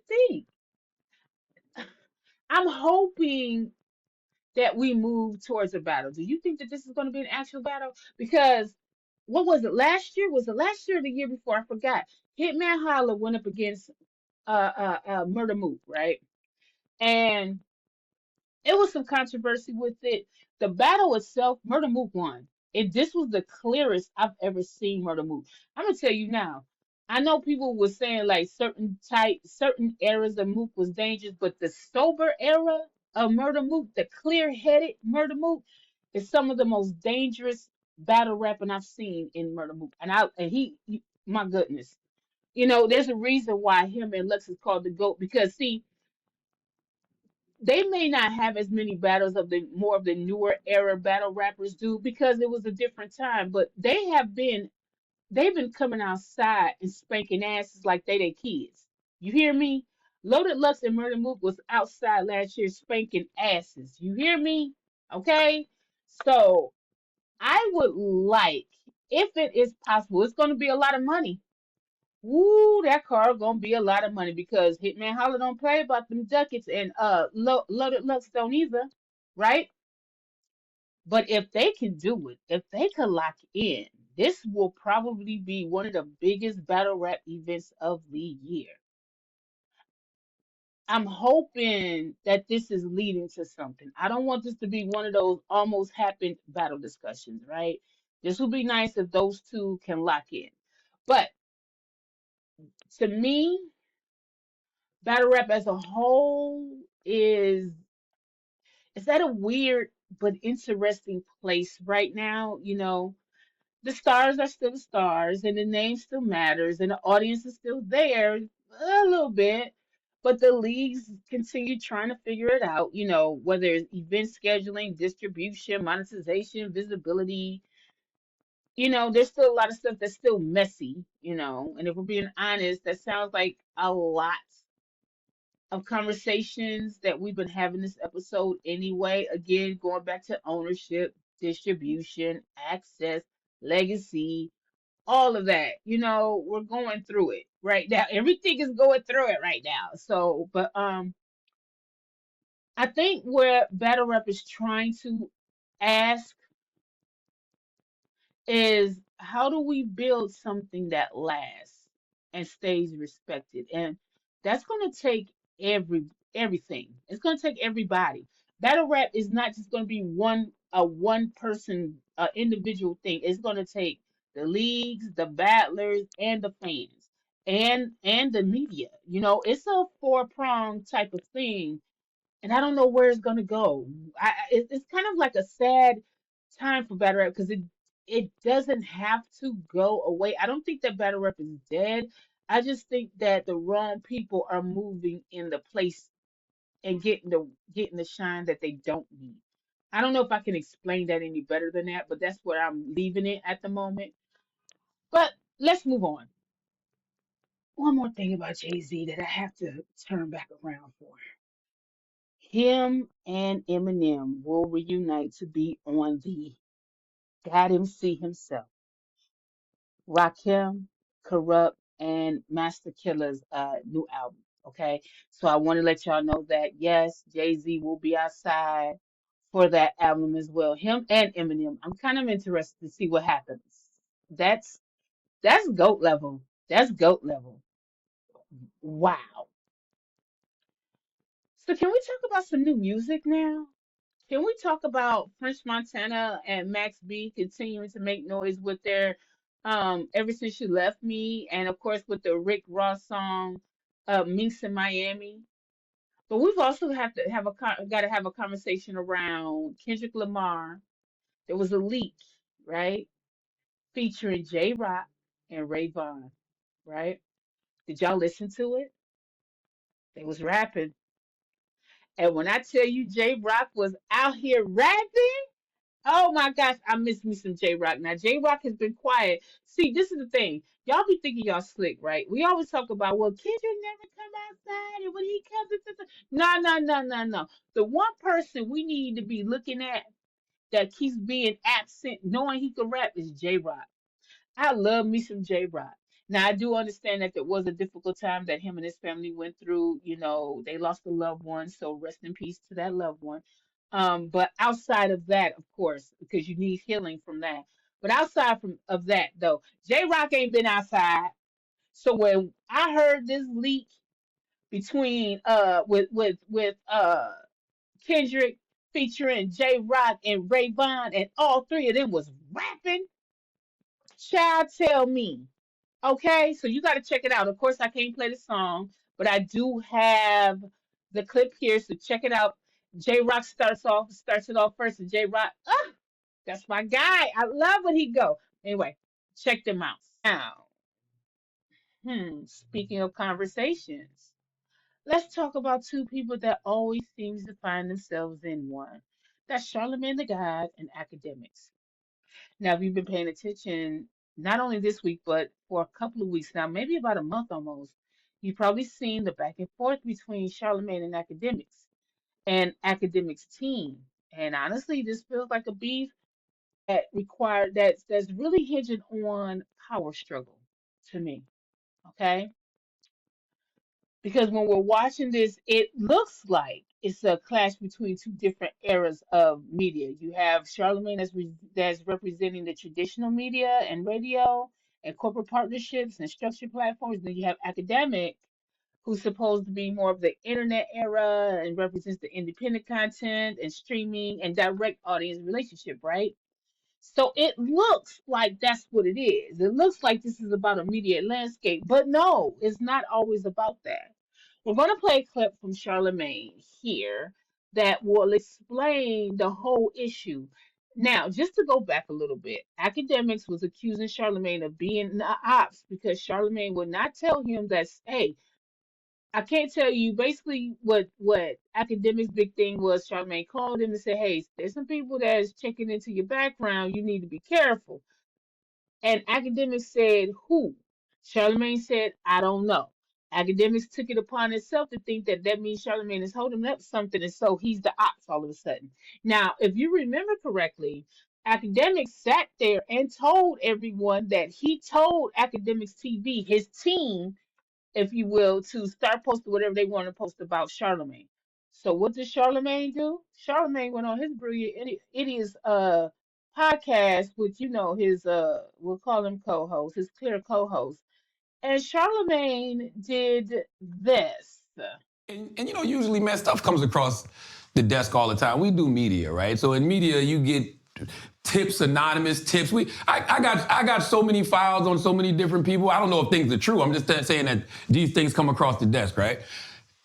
S3: think. I'm hoping that we move towards a battle. Do you think that this is going to be an actual battle? Because what was it last year? Was it last year or the year before? I forgot. Hitman Holla went up against Murder Mook, right? And it was some controversy with it. The battle itself, Murder Mook won. And this was the clearest I've ever seen Murder Mook. I'm gonna tell you now. I know people were saying like certain eras of Mook was dangerous, but the sober era of Murder Mook, the clear-headed Murder Mook, is some of the most dangerous battle rapping I've seen in Murder Mook. My goodness, there's a reason why him and Lux is called the GOAT because see, they may not have as many battles of the more of the newer era battle rappers do because it was a different time, but they've been coming outside and spanking asses like they kids. You hear me? Loaded Lux and Murder Mook was outside last year spanking asses. You hear me? Okay? So I would like, if it is possible, it's gonna be a lot of money. Woo, that car gonna be a lot of money because Hitman Holla don't play about them ducats and Loaded Lux don't either, right? But if they can do it, if they can lock in, this will probably be one of the biggest battle rap events of the year. I'm hoping that this is leading to something. I don't want this to be one of those almost happened battle discussions, right? This would be nice if those two can lock in. But to me, battle rap as a whole is at a weird but interesting place right now. The stars are still the stars, and the name still matters, and the audience is still there a little bit. But the leagues continue trying to figure it out, whether it's event scheduling, distribution, monetization, visibility. There's still a lot of stuff that's still messy, and if we're being honest, that sounds like a lot of conversations that we've been having this episode anyway. Again, going back to ownership, distribution, access, legacy, all of that. We're going through it right now. Everything is going through it right now. So, but I think where battle rap is trying to ask is how do we build something that lasts and stays respected? And that's going to take everything. It's going to take everybody. Battle rap is not just going to be one person individual thing. It's going to take the leagues, the battlers, and the fans, and the media. It's a four-pronged type of thing, and I don't know where it's gonna go. It's kind of like a sad time for battle rap because it doesn't have to go away. I don't think that battle rap is dead. I just think that the wrong people are moving in the place and getting the shine that they don't need. I don't know if I can explain that any better than that, but that's where I'm leaving it at the moment. But let's move on. One more thing about Jay-Z that I have to turn back around for. Him and Eminem will reunite to be on the God MC himself, Rakim, Corrupt, and Master Killer's new album. Okay, so I want to let y'all know that yes, Jay-Z will be outside for that album as well. Him and Eminem. I'm kind of interested to see what happens. That's that's goat level. That's goat level. Wow. So can we talk about some new music now? Can we talk about French Montana and Max B continuing to make noise with their Ever Since You Left Me, and of course with the Rick Ross song Minks in Miami. But we've also got to have a conversation around Kendrick Lamar. There was a leak, right? Featuring J Rock and Ray Vaughn, right? Did y'all listen to it? They was rapping. And when I tell you J Rock was out here rapping, oh my gosh, I miss me some J Rock. Now J Rock has been quiet. See, this is the thing. Y'all be thinking y'all slick, right? We always talk about, well, Kendrick never come outside, and when he comes, no, no, no, no, no. The one person we need to be looking at that keeps being absent, knowing he can rap, is J Rock. I love me some J Rock. Now I do understand that there was a difficult time that him and his family went through. You know, they lost a loved one, so rest in peace to that loved one. But outside of that, of course, because you need healing from that. But outside from of that, though, J Rock ain't been outside. So when I heard this leak between with Kendrick featuring J Rock and Ray Vaughn, and all three of them was rapping, child, tell me. Okay, so you got to check it out. Of course, I can't play the song, but I do have the clip here, so check it out. J Rock starts it off first, and J Rock, that's my guy. I love when he go. Anyway, check them out. Now, speaking of conversations, let's talk about two people that always seems to find themselves in one. That's Charlamagne Tha God and Akademiks. Now, if you've been paying attention, not only this week, but for a couple of weeks now, maybe about a month almost, you've probably seen the back and forth between Charlamagne and Akademiks team. And honestly, this feels like a beef that's really hinging on power struggle to me. Okay, because when we're watching this, it looks like it's a clash between two different eras of media. You have Charlamagne that's representing the traditional media and radio and corporate partnerships and structured platforms. Then you have Academic, who's supposed to be more of the internet era and represents the independent content and streaming and direct audience relationship, right? So it looks like that's what it is. It looks like this is about a media landscape, but no, it's not always about that. We're going to play a clip from Charlamagne here that will explain the whole issue. Now, just to go back a little bit, Academics was accusing Charlamagne of being the ops because Charlamagne would not tell him that, hey, I can't tell you basically what Academics' big thing was. Charlamagne called him and said, "Hey, there's some people that's checking into your background. You need to be careful." And Academics said, "Who?" Charlamagne said, "I don't know." Academics took it upon itself to think that that means Charlamagne is holding up something, and so he's the ops all of a sudden. Now, if you remember correctly, Academics sat there and told everyone that he told Academics TV, his team, if you will, to start posting whatever they want to post about Charlamagne. So what did Charlamagne do? Charlamagne went on his brilliant idiots podcast with, you know, his we'll call him co-host, his clear co-host. And Charlamagne did this.
S16: And you know, usually, man, stuff comes across the desk all the time. We do media, right? So in media, you get tips, anonymous tips. I got so many files on so many different people. I don't know if things are true. I'm just saying that these things come across the desk, right?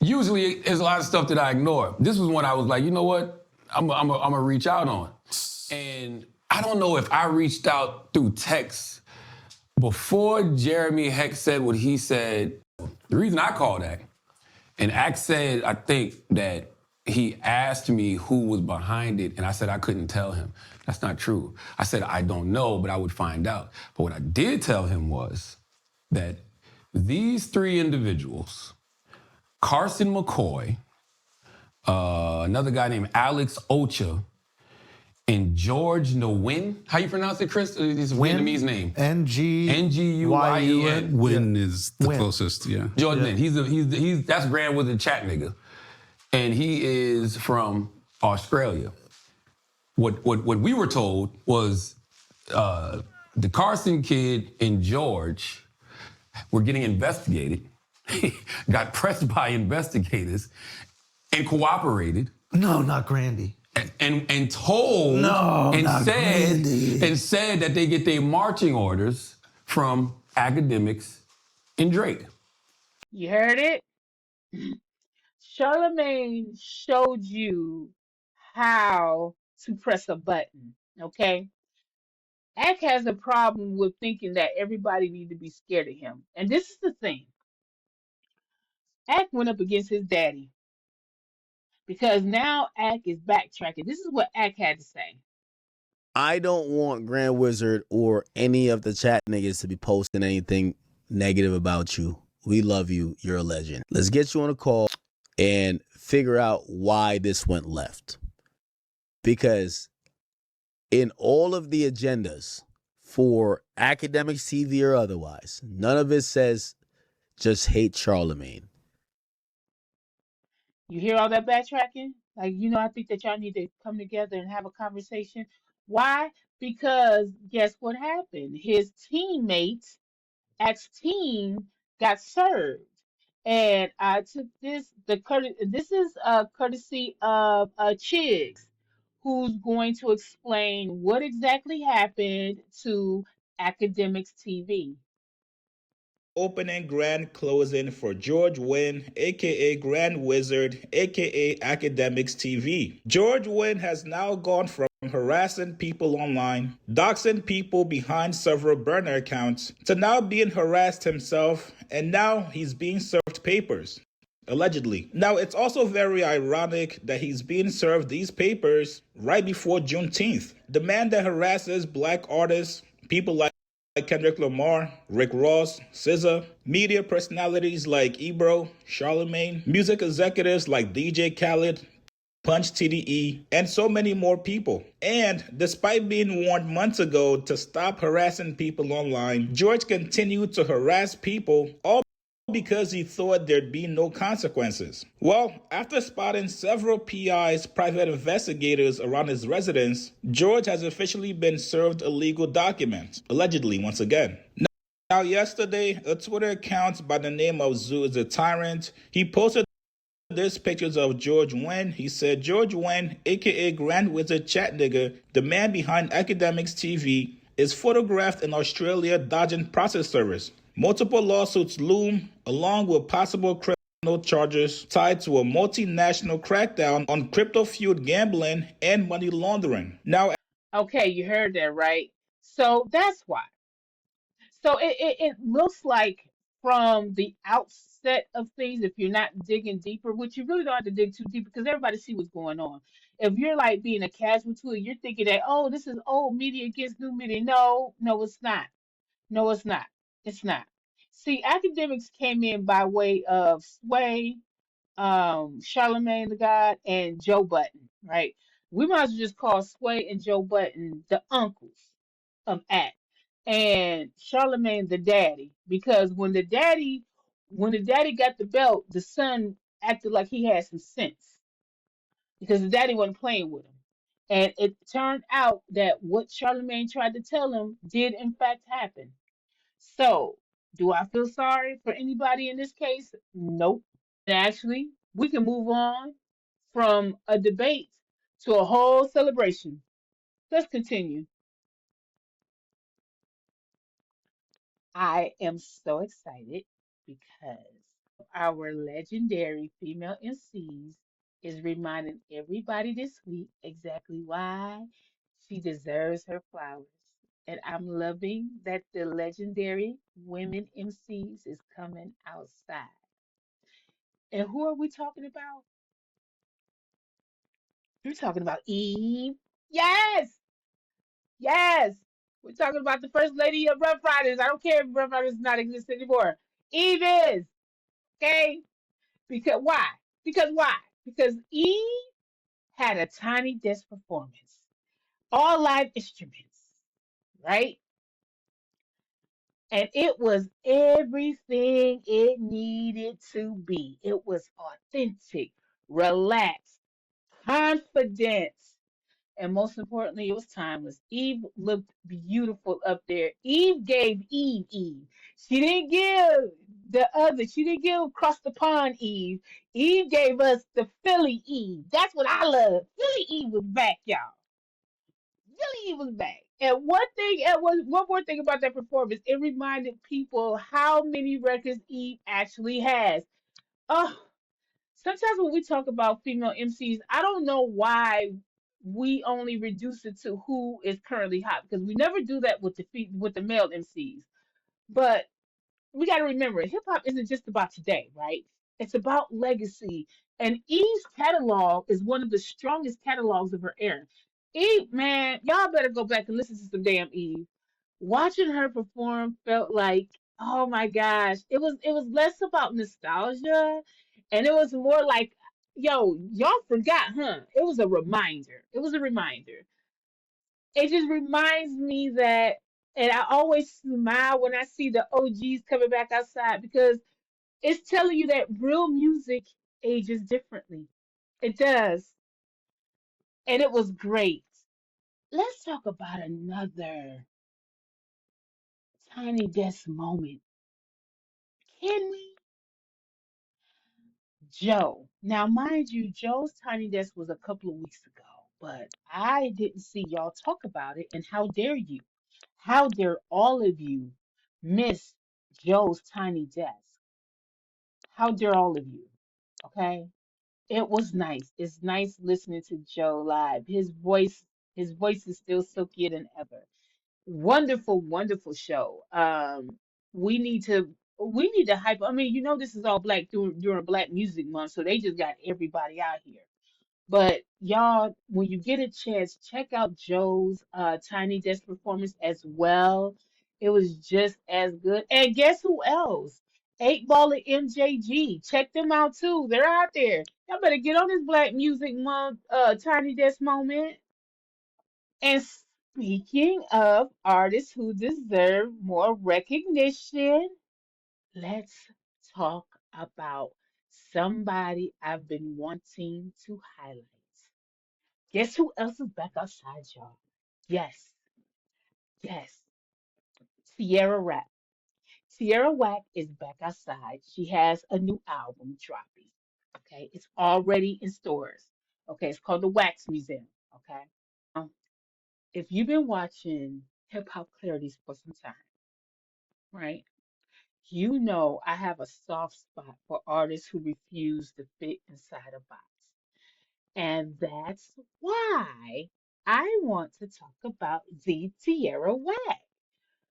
S16: Usually, there's a lot of stuff that I ignore. This was one I was like, you know what? I'm gonna reach out on. And I don't know if I reached out through text before Jeremy Heck said what he said. The reason I called Ak, and Ak said, I think that he asked me who was behind it, and I said I couldn't tell him. That's not true. I said I don't know, but I would find out. But what I did tell him was that these three individuals, Carson McCoy, another guy named Alex Ocha, and George Nguyen. How you pronounce it, Chris? It's a Vietnamese name.
S17: Nguyen. Nguyen is the closest, yeah.
S16: George Nguyen. He's that's Grand Wizard chat nigga. And he is from Australia. What we were told was the Carson kid and George were getting investigated, got pressed by investigators, and cooperated.
S18: No, not Grandy.
S16: And told and said that they get their marching orders from Akademiks and Drake.
S3: You heard it? Charlamagne showed you how to press a button, okay? Ak has a problem with thinking that everybody needs to be scared of him. And this is the thing. Ak went up against his daddy because now Ak is backtracking. This is what Ak had to say.
S19: I don't want Grand Wizard or any of the chat niggas to be posting anything negative about you. We love you. You're a legend. Let's get you on a call and figure out why this went left. Because in all of the agendas for Akademiks TV or otherwise, none of it says just hate Charlamagne.
S3: You hear all that backtracking? Like, I think that y'all need to come together and have a conversation. Why? Because guess what happened? His teammate, Ak's team, got served. And I took this is courtesy of Chigs, who's going to explain what exactly happened to Akademiks TV.
S20: Opening grand closing for George Nguyen, aka Grand Wizard, aka Akademiks TV. George Nguyen has now gone from harassing people online, doxing people behind several burner accounts, to now being harassed himself, and now he's being served papers. Allegedly. Now, it's also very ironic that he's being served these papers right before Juneteenth. The man that harasses black artists, people like Kendrick Lamar, Rick Ross, SZA, media personalities like Ebro, Charlamagne, music executives like DJ Khaled, Punch TDE, and so many more people. And despite being warned months ago to stop harassing people online, George continued to harass people, all because he thought there'd be no consequences. Well, after spotting several PIs, private investigators, around his residence, George has officially been served a legal document, allegedly once again. Now yesterday, a Twitter account by the name of Zoo is a Tyrant, he posted these pictures of George Nguyen. He said, George Nguyen, aka Grand Wizard Chat Nigga, the man behind Akademiks TV, is photographed in Australia dodging process service. Multiple lawsuits loom, along with possible criminal charges tied to a multinational crackdown on crypto-fueled gambling and money laundering. Now,
S3: okay, you heard that, right? So that's why. So it looks like from the outset of things, if you're not digging deeper, which you really don't have to dig too deep because everybody see what's going on. If you're like being a casualty, you're thinking that, oh, this is old media against new media. No, it's not. No, it's not. It's not. See, Akademiks came in by way of Sway, Charlamagne Tha God, and Joe Budden, right? We might as well just call Sway and Joe Budden the uncles of Ak, and Charlamagne the daddy, because when the daddy got the belt, the son acted like he had some sense because the daddy wasn't playing with him. And it turned out that what Charlamagne tried to tell him did in fact happen. So, do I feel sorry for anybody in this case? Nope. Actually, we can move on from a debate to a whole celebration. Let's continue. I am so excited because our legendary female MCs is reminding everybody this week exactly why she deserves her flowers. And I'm loving that the legendary women MCs is coming outside. And who are we talking about? We're talking about Eve. Yes! Yes! We're talking about the first lady of Rough Riders. I don't care if Rough Riders not exist anymore. Eve is. Okay? Because why? Because why? Because Eve had a tiny desk performance all live instruments, right? And it was everything it needed to be. It was authentic, relaxed, confident, and most importantly, it was timeless. Eve looked beautiful up there. Eve gave Eve. She didn't give she didn't give across the pond Eve. Eve gave us the Philly Eve. That's what I love. Philly Eve was back, y'all. Philly Eve was back. One more thing about that performance, it reminded people how many records Eve actually has. Oh, sometimes when we talk about female MCs, I don't know why we only reduce it to who is currently hot because we never do that with with the male MCs. But we got to remember, hip hop isn't just about today, right? It's about legacy. And Eve's catalog is one of the strongest catalogs of her era. Eve, man, y'all better go back and listen to some damn Eve. Watching her perform felt like, oh my gosh, it was less about nostalgia, and it was more like, yo, y'all forgot, huh? It was a reminder. It was a reminder. It just reminds me that, and I always smile when I see the OGs coming back outside because it's telling you that real music ages differently. It does. And it was great. Let's talk about another Tiny Desk moment. Can we? Joe. Now, mind you, Joe's Tiny Desk was a couple of weeks ago, but I didn't see y'all talk about it. And how dare you? How dare all of you miss Joe's Tiny Desk? How dare all of you? Okay? It was nice. It's nice listening to Joe live. His voice is still silkier than ever. Wonderful, wonderful show. We need to hype. I mean, this is all black during Black Music Month, so they just got everybody out here. But y'all, when you get a chance, check out Joe's Tiny Desk performance as well. It was just as good. And guess who else? 8 Ball and MJG. Check them out too. They're out there. Y'all better get on this Black Music Month Tiny Desk moment. And speaking of artists who deserve more recognition, let's talk about somebody I've been wanting to highlight. Guess who else is back outside, y'all? Yes, yes, Tierra Whack. Tierra Whack is back outside. She has a new album dropping. Okay, it's already in stores. Okay, it's called the Wax Museum. Okay, if you've been watching Hip Hop Clarities for some time, right? I have a soft spot for artists who refuse to fit inside a box. And that's why I want to talk about the Tierra Whack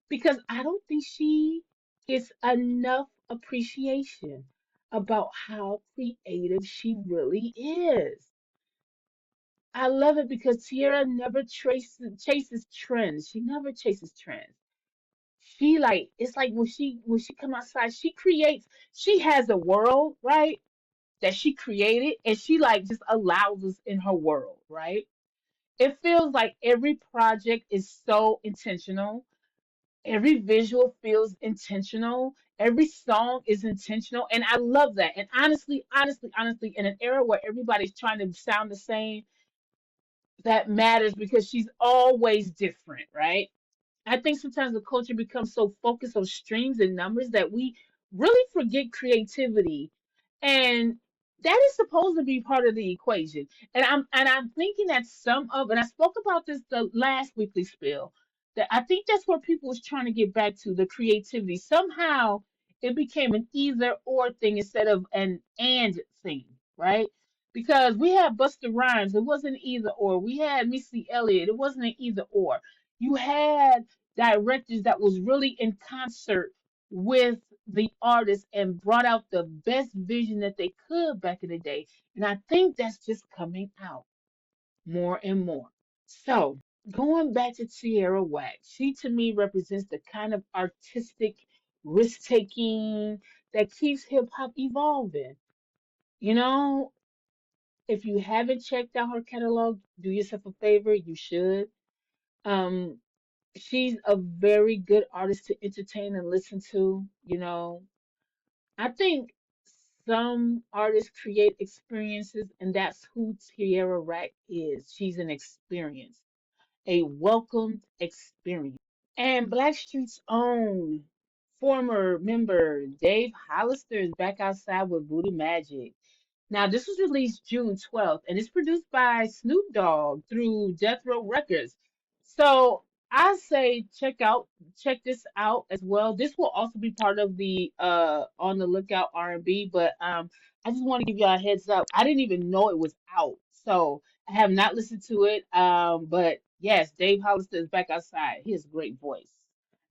S3: because I don't think she gets enough appreciation about how creative she really is. I love it because Tierra never chases trends. She never chases trends. She like it's like when she come outside, she has a world, right? That she created and she like just allows us in her world, right? It feels like every project is so intentional. Every visual feels intentional. Every song is intentional. And I love that. And honestly, in an era where everybody's trying to sound the same, that matters because she's always different, right? I think sometimes the culture becomes so focused on streams and numbers that we really forget creativity. And that is supposed to be part of the equation. And I'm thinking that and I spoke about this the last weekly spill, that I think that's where people was trying to get back to the creativity. Somehow it became an either or thing instead of an and thing, right? Because we had Busta Rhymes, it wasn't either or. We had Missy Elliott, it wasn't an either or. You had directors that was really in concert with the artist and brought out the best vision that they could back in the day. And I think that's just coming out more and more. So going back to Tierra Whack, she to me represents the kind of artistic risk taking that keeps hip hop evolving. You know, if you haven't checked out her catalog, do yourself a favor, you should. Um, she's a very good artist to entertain and listen to. I think some artists create experiences, and that's who Tierra Rack is. She's an experience, a welcomed experience. And Blackstreet's own former member Dave Hollister is back outside with Voodoo Magic. Now, this was released June 12th, and it's produced by Snoop Dogg through Death Row Records. So I say check this out as well. This will also be part of the On the Lookout R&B, but I just want to give y'all a heads up. I didn't even know it was out, so I have not listened to it. But yes, Dave Hollister is back outside. He has a great voice.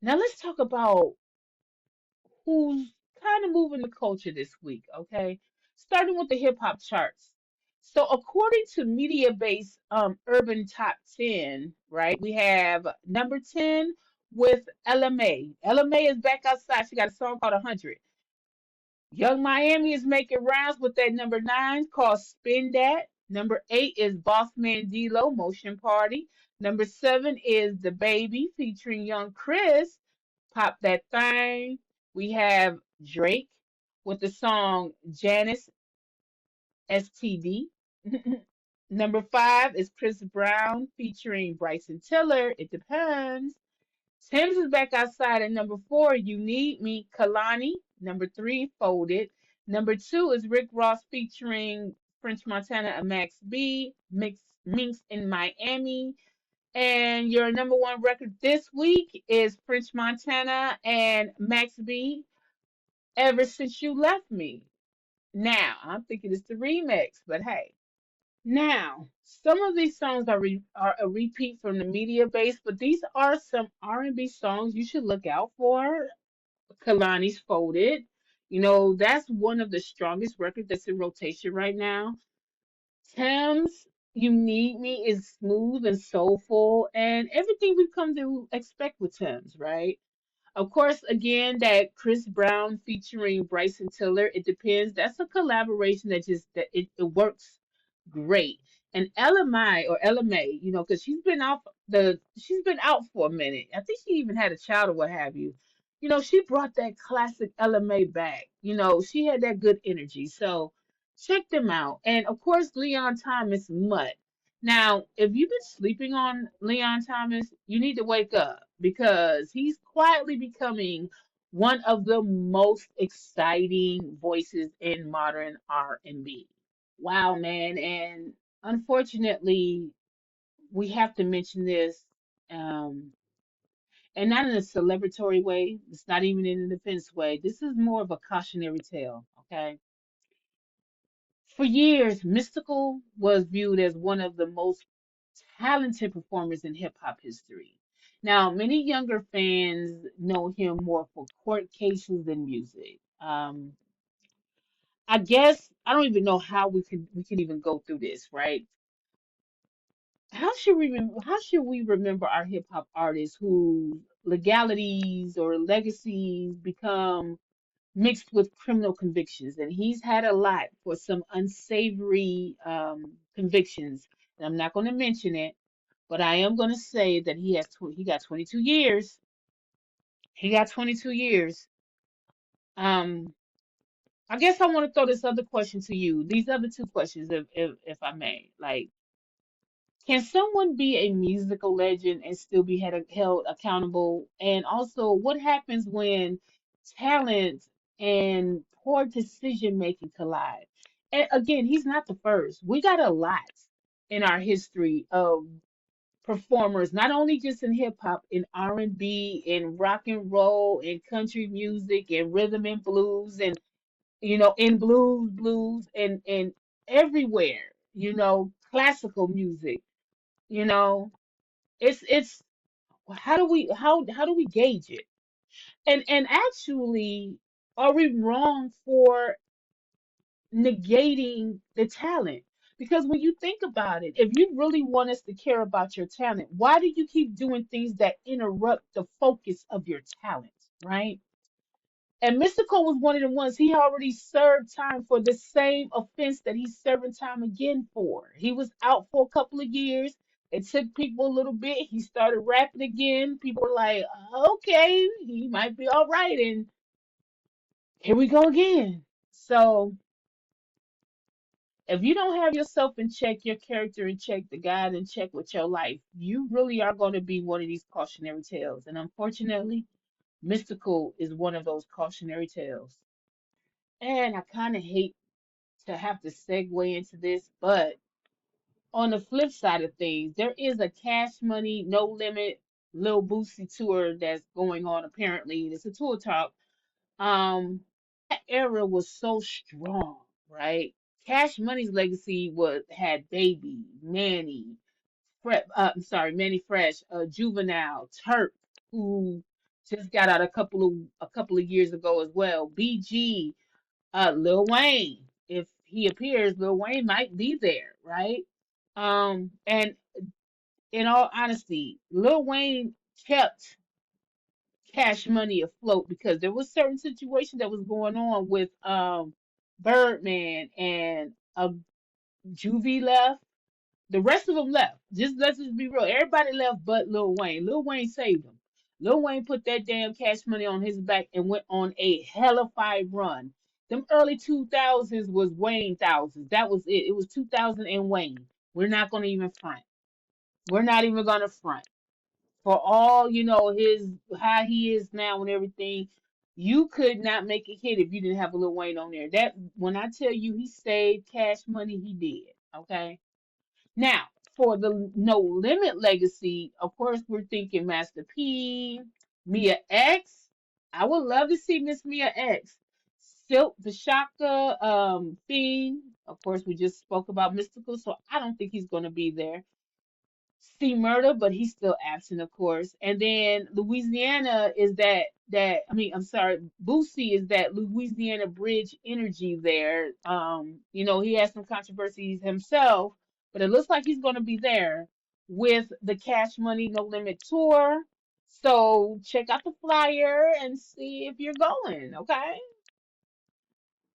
S3: Now let's talk about who's kind of moving the culture this week, okay? Starting with the hip hop charts. So according to media-based Urban Top 10, right, we have number 10 with LMA. LMA is back outside. She got a song called 100. Young Miami is making rounds with that number 9 called Spin That. Number 8 is Boss Man D-Lo, Motion Party. Number 7 is The Baby featuring Young Chris, Pop That Thing. We have Drake with the song Janice STD. Number 5 is Chris Brown featuring Bryson Tiller. It depends. Sims is back outside at number 4. You Need Me, Kalani. Number 3, Folded. Number 2 is Rick Ross featuring French Montana and Max B. Minx in Miami. And your number 1 record this week is French Montana and Max B. Ever Since You Left Me. Now, I'm thinking it's the remix, but hey. Now, some of these songs are a repeat from the media base, but these are some R&B songs you should look out for. Kalani's Folded. That's one of the strongest records that's in rotation right now. Thames, You Need Me is smooth and soulful, and everything we've come to expect with Thames, right? Of course, again, that Chris Brown featuring Bryson Tiller, it depends. That's a collaboration that it works great. And LMI or LMA, because she's been out for a minute. I think she even had a child or what have you. She brought that classic LMA back. She had that good energy. So check them out. And of course, Leon Thomas Mutt. Now, if you've been sleeping on Leon Thomas, you need to wake up because he's quietly becoming one of the most exciting voices in modern R&B. Wow, man. And unfortunately, we have to mention this, um, and not in a celebratory way. It's not even in a defense way. This is more of a cautionary tale, okay? For years, Mystical was viewed as one of the most talented performers in hip hop history. Now, many younger fans know him more for court cases than music. I guess I don't even know how we can even go through this, right? How should we remember our hip hop artists whose legalities or legacies become mixed with criminal convictions? And he's had a lot for some unsavory convictions. And I'm not going to mention it, but I am going to say that he got 22 years. He got 22 years. Um, I guess I want to throw this other question to you. These other two questions, if I may. Like, can someone be a musical legend and still be held accountable? And also, what happens when talent and poor decision making collide? And again, he's not the first. We got a lot in our history of performers, not only just in hip hop, in R&B, in rock and roll, in country music, in rhythm and blues, and in blues, and everywhere. Classical music. You know, it's how do we gauge it? And actually, are we wrong for negating the talent? Because when you think about it, if you really want us to care about your talent, why do you keep doing things that interrupt the focus of your talent, right? And Mystical was one of the ones he already served time for the same offense that he's serving time again for. He was out for a couple of years. It took people a little bit. He started rapping again. People were like, okay, he might be all right. And here we go again. So if you don't have yourself in check, your character in check, the God in check with your life, you really are going to be one of these cautionary tales. And unfortunately, Mystical is one of those cautionary tales. And I kind of hate to have to segue into this, but on the flip side of things, there is a Cash Money, No Limit, Lil Boosie tour that's going on apparently. It's a tour talk. That era was so strong, right? Cash Money's legacy was had Baby, Manny, Manny Fresh, Juvenile, Turk, who just got out a couple of years ago as well. BG, Lil Wayne. If he appears, Lil Wayne might be there, right? And in all honesty, Lil Wayne kept Cash Money afloat because there was certain situation that was going on with Birdman and Juvie left. The rest of them left. Let's just be real. Everybody left but Lil Wayne. Lil Wayne saved him. Lil Wayne put that damn Cash Money on his back and went on a hellified run. Them early 2000s was Wayne thousands. That was it. It was 2000 and Wayne. We're not gonna even front. We're not even gonna front. For all his how he is now and everything, you could not make a hit if you didn't have a Lil Wayne on there. That when I tell you he saved Cash Money, he did. Okay. Now, for the No Limit legacy, of course, we're thinking Master P, Mia X. I would love to see Miss Mia X. Silk the Shaka, Fiend. Of course, we just spoke about Mystical, so I don't think he's going to be there. C Murder, but he's still absent, of course. And then Louisiana is I'm sorry, Boosie is that Louisiana Bridge energy there. He has some controversies himself, but it looks like he's gonna be there with the Cash Money No Limit tour. So check out the flyer and see if you're going, okay?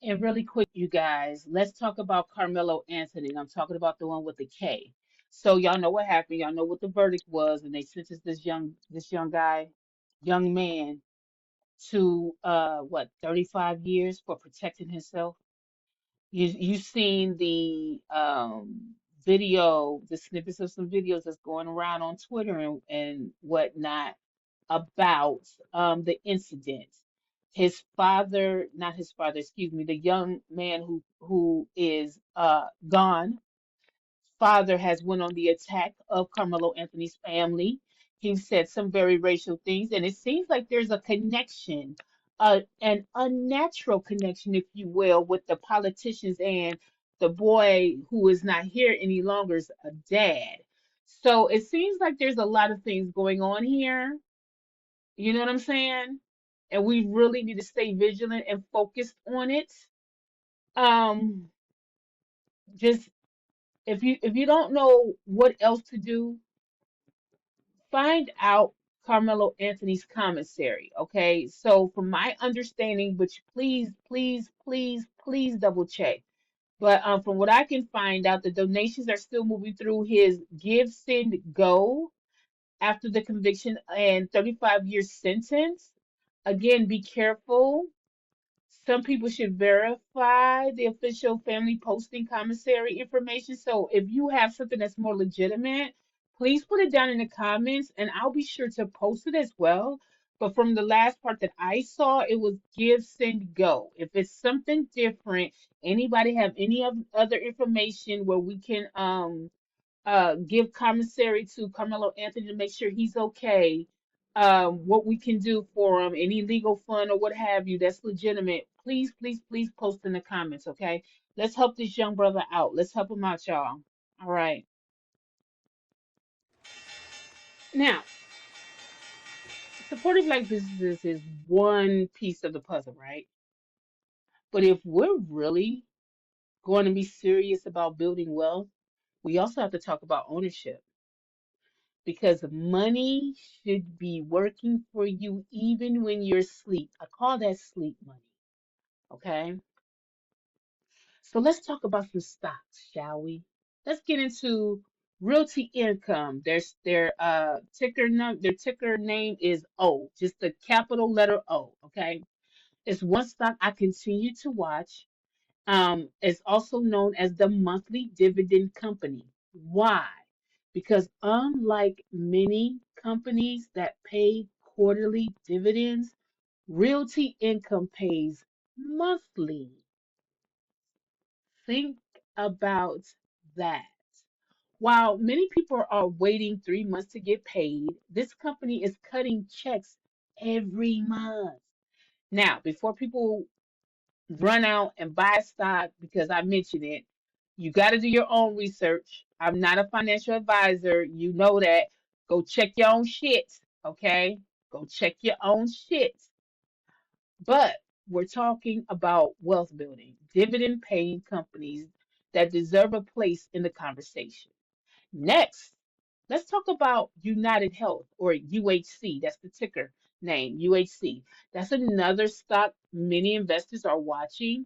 S3: And really quick, you guys, let's talk about Carmelo Anthony. And I'm talking about the one with the K. So y'all know what happened. Y'all know what the verdict was, and they sentenced young man, to 35 years for protecting himself. You seen the video, the snippets of some videos that's going around on Twitter and whatnot about the incident. His father, not his father, excuse me, the young man who is gone, father has went on the attack of Carmelo Anthony's family. He said some very racial things, and it seems like there's a connection, an unnatural connection, if you will, with the politicians and the boy who is not here any longer is a dad. So it seems like there's a lot of things going on here. You know what I'm saying? And we really need to stay vigilant and focused on it. Um, just if you don't know what else to do, find out Carmelo Anthony's commissary. Okay, so from my understanding, but please, please, please, please double check. But from what I can find out, the donations are still moving through his Give, Send, Go after the conviction and 35-year sentence. Again, be careful. Some people should verify the official family posting commissary information. So if you have something that's more legitimate, please put it down in the comments and I'll be sure to post it as well. But from the last part that I saw, it was Give, Send, Go. If it's something different, anybody have any other information where we can give commissary to Carmelo Anthony to make sure he's okay. What we can do for him, any legal fund or what have you, that's legitimate. Please, please, please post in the comments, okay? Let's help this young brother out. Let's help him out, y'all. All right. Now, supporting black businesses is one piece of the puzzle, right? But if we're really going to be serious about building wealth, we also have to talk about ownership because money should be working for you even when you're asleep. I call that sleep money. Okay. So let's talk about some stocks, shall we? Let's get into Realty Income. Their ticker name is O, just the capital letter O. Okay, it's one stock I continue to watch. It's also known as the monthly dividend company. Why? Because unlike many companies that pay quarterly dividends, Realty Income pays monthly. Think about that. While many people are waiting 3 months to get paid, this company is cutting checks every month. Now, before people run out and buy stock because I mentioned it, you got to do your own research. I'm not a financial advisor. You know that. Go check your own shit, okay? Go check your own shit. But we're talking about wealth building, dividend paying companies that deserve a place in the conversation. Next, let's talk about United Health or UHC. That's the ticker name, UHC. That's another stock many investors are watching.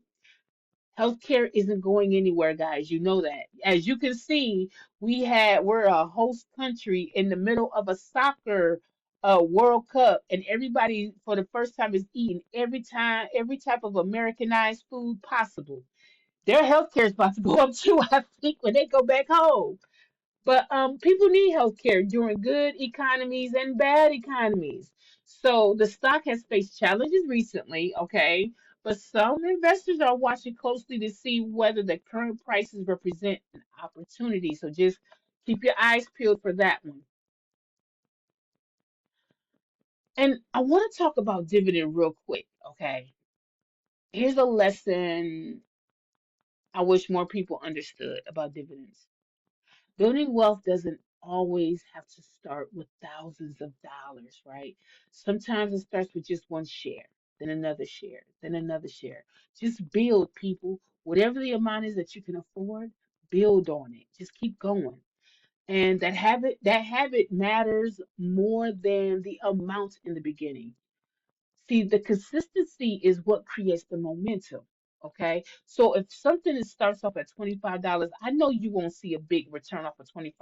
S3: Healthcare isn't going anywhere, guys. You know that. As you can see, we're a host country in the middle of a soccer World Cup, and everybody for the first time is eating every type of Americanized food possible. Their healthcare is about to go up too, I think, when they go back home. But people need healthcare during good economies and bad economies. So the stock has faced challenges recently, okay? But some investors are watching closely to see whether the current prices represent an opportunity. So just keep your eyes peeled for that one. And I want to talk about dividend real quick, okay? Here's a lesson I wish more people understood about dividends. Building wealth doesn't always have to start with thousands of dollars, right? Sometimes it starts with just one share, then another share, then another share. Just build, people. Whatever the amount is that you can afford, build on it. Just keep going. And that habit matters more than the amount in the beginning. See, the consistency is what creates the momentum. Okay. So if something starts off at $25, I know you won't see a big return off of $25.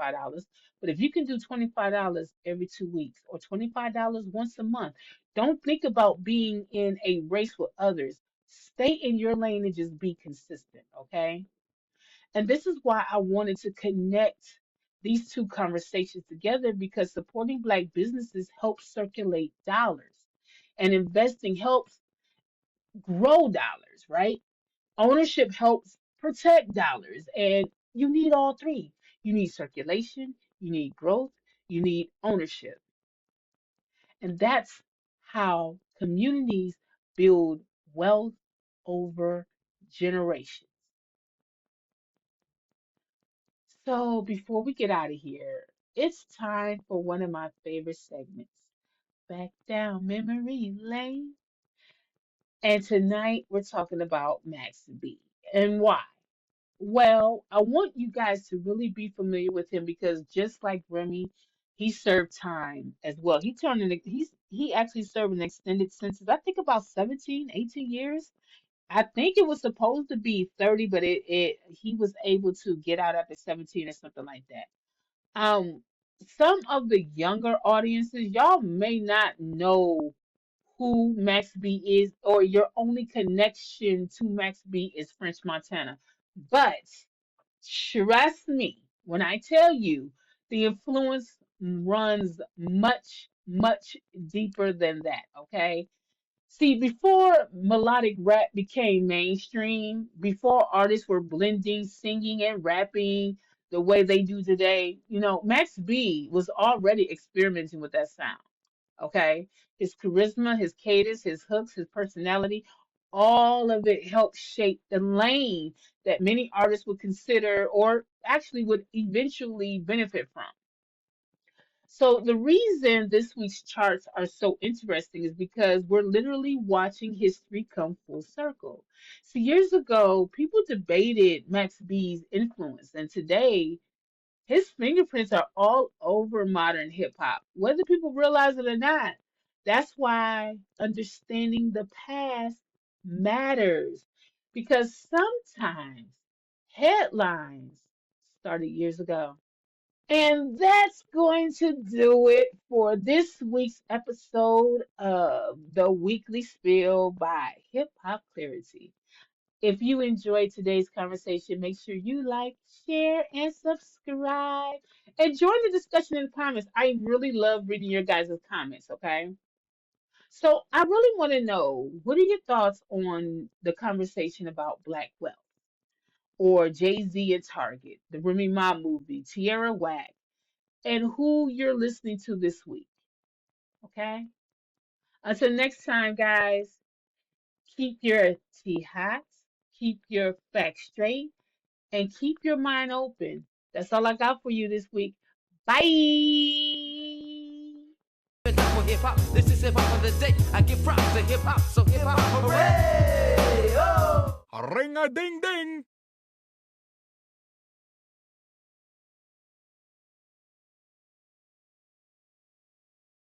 S3: But if you can do $25 every 2 weeks or $25 once a month, don't think about being in a race with others. Stay in your lane and just be consistent. Okay. And this is why I wanted to connect these two conversations together, because supporting Black businesses helps circulate dollars and investing helps grow dollars, right? Ownership helps protect dollars, and you need all three. You need circulation, you need growth, you need ownership. And that's how communities build wealth over generations. So before we get out of here, it's time for one of my favorite segments, Back Down Memory Lane. And tonight we're talking about Max B. And why? Well, I want you guys to really be familiar with him because just like Remy, he served time as well. He actually served an extended sentence, I think about 17, 18 years. I think it was supposed to be 30, but it he was able to get out after 17 or something like that. Um, some of the younger audiences, y'all may not know who Max B is, or your only connection to Max B is French Montana. But trust me when I tell you the influence runs much, much deeper than that, okay? See, before melodic rap became mainstream, before artists were blending singing and rapping the way they do today, Max B was already experimenting with that sound. Okay? His charisma, his cadence, his hooks, his personality, all of it helped shape the lane that many artists would consider or actually would eventually benefit from. So the reason this week's charts are so interesting is because we're literally watching history come full circle. So years ago, people debated Max B's influence, and today his fingerprints are all over modern hip hop, whether people realize it or not. That's why understanding the past matters, because sometimes headlines started years ago. And that's going to do it for this week's episode of the Weekly Spill by Hip Hop ClariTea. If you enjoyed today's conversation, make sure you like, share, and subscribe. And join the discussion in the comments. I really love reading your guys' comments, okay? So I really want to know, what are your thoughts on the conversation about Black wealth? Or Jay-Z and Target, the Remy Ma movie, Tierra Whack, and who you're listening to this week. Okay? Until next time, guys, keep your tea hot, keep your facts straight, and keep your mind open. That's all I got for you this week. Bye.
S13: For hip hop, this is hip hop of the day. I give props to hip hop, so hip hop, hooray! Oh!
S18: Ring a ding ding.